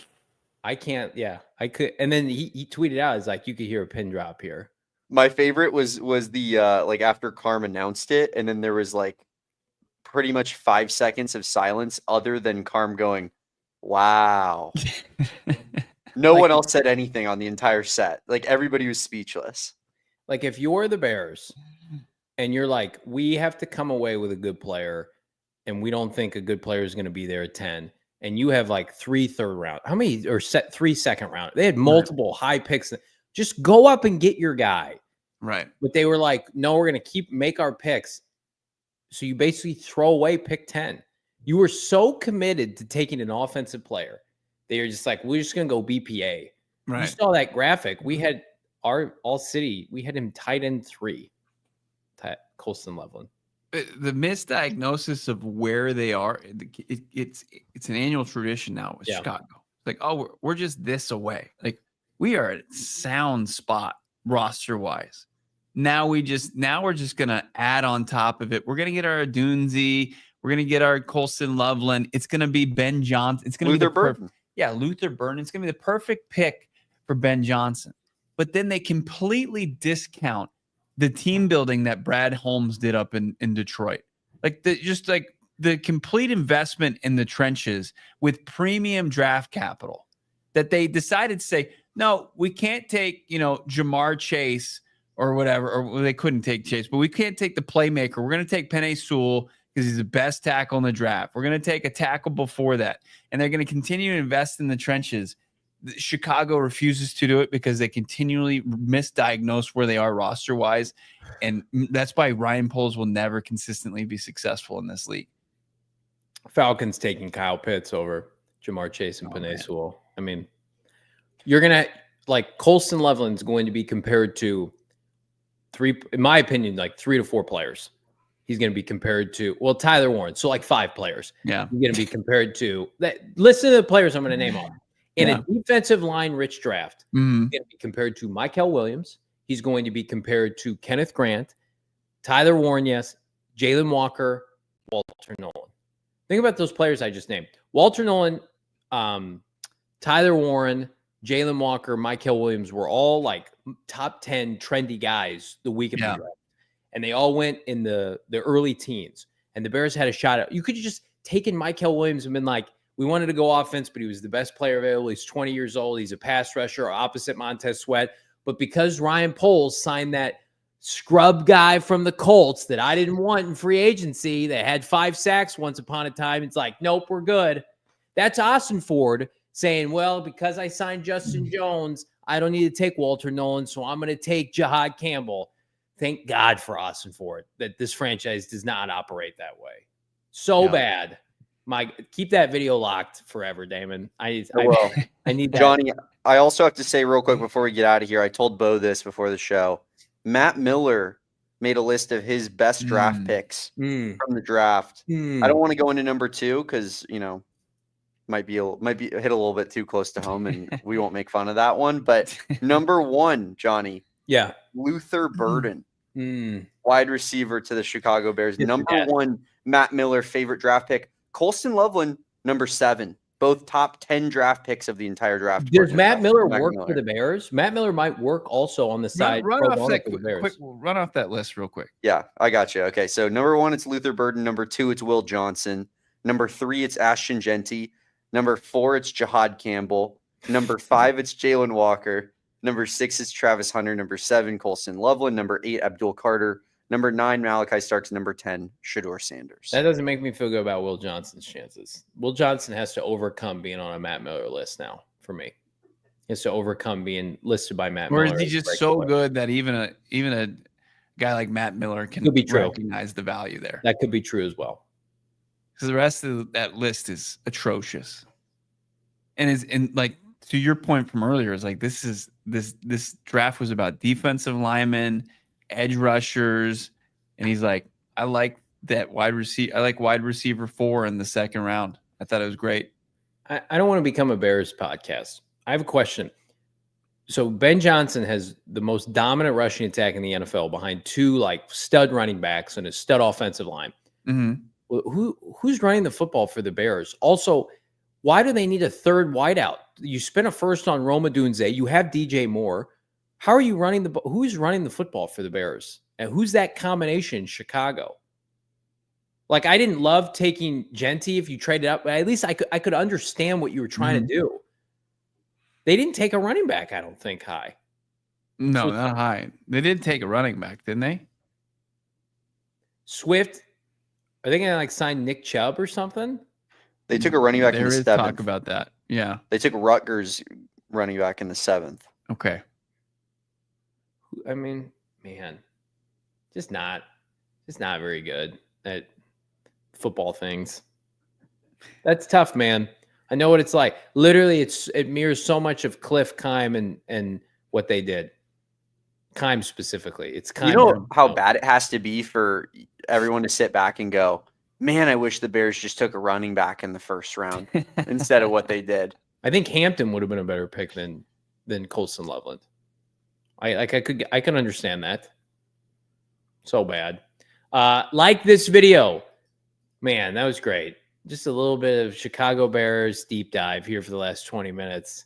I can't. Yeah, I could. And then he tweeted out, "It's like you could hear a pin drop here." My favorite was the like after Carm announced it, and then there was like pretty much 5 seconds of silence, other than Carm going, "Wow." No one else said anything on the entire set. Like everybody was speechless. Like if you're the Bears and you're like, we have to come away with a good player. And we don't think a good player is going to be there at 10. and you have like 3 third round. How many or 3 second round? They had multiple high picks. Just go up and get your guy. Right. But they were like, no, we're going to make our picks. So you basically throw away pick 10. You were so committed to taking an offensive player. They were just like, we're just going to go BPA. Right. You saw that graphic. We had our ALLCITY. We had him tight end 3. Colston Loveland. The misdiagnosis of where they are, it's an annual tradition now with Chicago. Like, oh, we're just this away. Like, we are at a sound spot roster wise. Now we're just gonna add on top of it. We're gonna get our Dunze. We're gonna get our Colston Loveland. It's gonna be Ben Johnson. It's gonna Luther be Burden. Luther Burden. It's gonna be the perfect pick for Ben Johnson. But then they completely discount the team building that Brad Holmes did up in Detroit. Like the complete investment in the trenches with premium draft capital that they decided to say, no, we can't take, Jamar Chase or whatever, or they couldn't take Chase, but we can't take the playmaker. We're going to take Penei Sewell because he's the best tackle in the draft. We're going to take a tackle before that. And they're going to continue to invest in the trenches. Chicago refuses to do it because they continually misdiagnose where they are roster-wise. And that's why Ryan Poles will never consistently be successful in this league. Falcons taking Kyle Pitts over Jamar Chase and Penei Sewell. I mean, you're going to, like, Colston Loveland's going to be compared to in my opinion, 3 to 4 players. He's going to be compared to, Tyler Warren. So 5 players. Yeah. He's going to be compared to that. Listen to the players I'm going to name off. In a defensive line rich draft, he's going to be compared to Mykel Williams. He's going to be compared to Kenneth Grant, Tyler Warren, Jalen Walker, Walter Nolen. Think about those players I just named. Walter Nolen, Tyler Warren, Jalen Walker, Mykel Williams were all top 10 trendy guys the week of the draft. And they all went in the early teens. And the Bears had a shot at. You could have just taken Mykel Williams and been like, we wanted to go offense, but he was the best player available. He's 20 years old. He's a pass rusher, opposite Montez Sweat. But because Ryan Poles signed that scrub guy from the Colts that I didn't want in free agency, that had 5 sacks once upon a time, it's like, nope, we're good. That's Ossenfort saying, well, because I signed Justin Jones, I don't need to take Walter Nolen, so I'm going to take Jihaad Campbell. Thank God for Ossenfort that this franchise does not operate that way. So bad. Keep that video locked forever, Damon. I need that. Johnny, I also have to say real quick before we get out of here, I told Bo this before the show. Matt Miller made a list of his best draft picks from the draft. I don't want to go into number 2 because, might be hit a little bit too close to home and we won't make fun of that one. But number 1, Johnny. Yeah. Luther Burden, wide receiver to the Chicago Bears. Number 1, Matt Miller, favorite draft pick. Colston Loveland, number 7. Both top 10 draft picks of the entire draft. Does Matt Miller work for the Bears? Matt Miller might work also on the side. Run off that list real quick. Yeah, I got you. Okay, so number 1, it's Luther Burden. Number 2, it's Will Johnson. Number 3, it's Ashton Genty. Number 4, it's Jihaad Campbell. Number 5, it's Jalen Walker. Number 6 is Travis Hunter. Number 7, Colston Loveland. Number 8, Abdul Carter. Number 9, Malachi Starks. Number 10, Shedeur Sanders. That doesn't make me feel good about Will Johnson's chances. Will Johnson has to overcome being on a Matt Miller list now for me. He has to overcome being listed by Matt Miller. Or is he just so good that even a guy like Matt Miller can recognize the value there? That could be true as well. Because the rest of that list is atrocious. And to your point from earlier, is like this draft was about defensive linemen, edge rushers, and he's like, I like that wide receiver. I like wide receiver 4 in the second round. I thought it was great. I don't want to become a Bears podcast. I have a question. So Ben Johnson has the most dominant rushing attack in the NFL behind 2 stud running backs and a stud offensive line. Who's running the football for the Bears? Also, why do they need a third wideout? You spent a first on Rome Odunze. You have DJ Moore. How are you running who's running the football for the Bears? And who's that combination in Chicago? I didn't love taking Genty if you traded up, but at least I could understand what you were trying to do. They didn't take a running back, I don't think, high. No, not high. They did take a running back, didn't they? Swift, are they going to sign Nick Chubb or something? They took a running back in There the is 7th. talk about that. Yeah. They took Rutgers running back in the 7th. Okay. I mean, man, just not very good at football things. That's tough, man. I know what it's like. Literally, it mirrors so much of Cliff, Keim, and what they did. Keim specifically. It's Keim. You know how bad it has to be for everyone to sit back and go, man, I wish the Bears just took a running back in the first round instead of what they did. I think Hampton would have been a better pick than Colston Loveland. I can understand that. So bad. Like this video. Man, that was great. Just a little bit of Chicago Bears deep dive here for the last 20 minutes.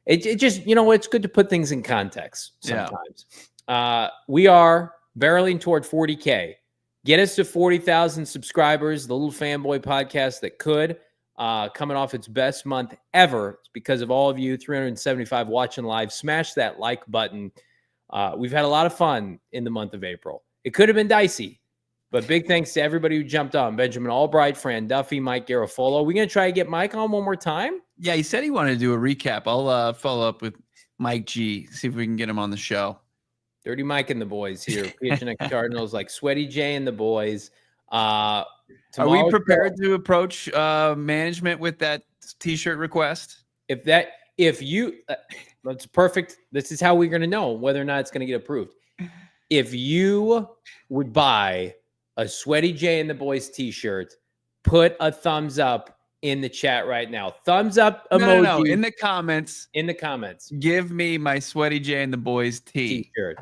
It just, it's good to put things in context sometimes. Yeah. We are barreling toward 40K. Get us to 40,000 subscribers, the little fanboy podcast that could, coming off its best month ever. It's because of all of you, 375 watching live. Smash that like button. We've had a lot of fun in the month of April. It could have been dicey, but big thanks to everybody who jumped on. Benjamin Albright, Fran Duffy, Mike Garofolo. We're going to try to get Mike on one more time? Yeah, he said he wanted to do a recap. I'll follow up with Mike G, see if we can get him on the show. Dirty Mike and the boys here. PHNX Cardinals, like Sweaty J and the boys. Are we prepared to approach management with that T-shirt request? If you, that's perfect. This is how we're going to know whether or not it's going to get approved. If you would buy a Sweaty J and the boys T-shirt, put a thumbs up in the chat right now. Thumbs up emoji. No, in the comments. In the comments. Give me my Sweaty J and the boys T-shirt.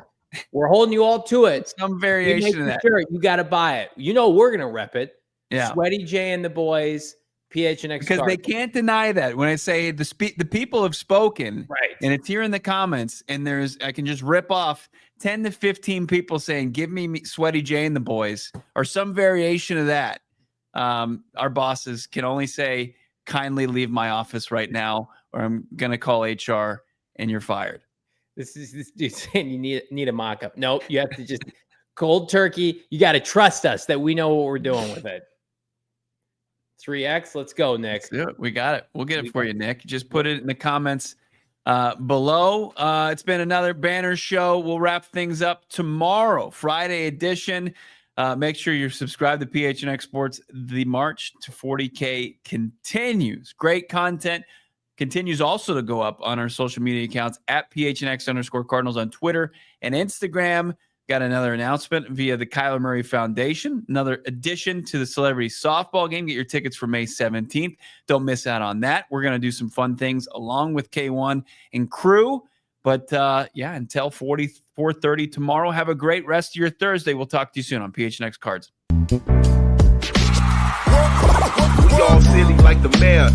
We're holding you all to it. Some variation of that. You got to buy it. We're going to rep it. Yeah. Sweaty J and the boys, PHNX. Because they can't deny that. When I say the people have spoken, right, and it's here in the comments, and I can just rip off 10 to 15 people saying, give me Sweaty J and the boys, or some variation of that. Our bosses can only say, kindly leave my office right now, or I'm going to call HR and you're fired. This dude saying you need a mock-up. Nope, you have to just cold turkey. You got to trust us that we know what we're doing with it. 3X, let's go, Nick. Let's do it. We got it. We'll get it for you, Nick. Just put it in the comments below. It's been another banner show. We'll wrap things up tomorrow, Friday edition. Make sure you're subscribed to PHNX Sports. The march to 40K continues. Great content continues also to go up on our social media accounts at PHNX_Cardinals on Twitter and Instagram. Got another announcement via the Kyler Murray Foundation. Another addition to the celebrity softball game. Get your tickets for May 17th. Don't miss out on that. We're going to do some fun things along with K1 and crew. But until 4:30 tomorrow, have a great rest of your Thursday. We'll talk to you soon on PHNX Cards. We all silly like the mayor.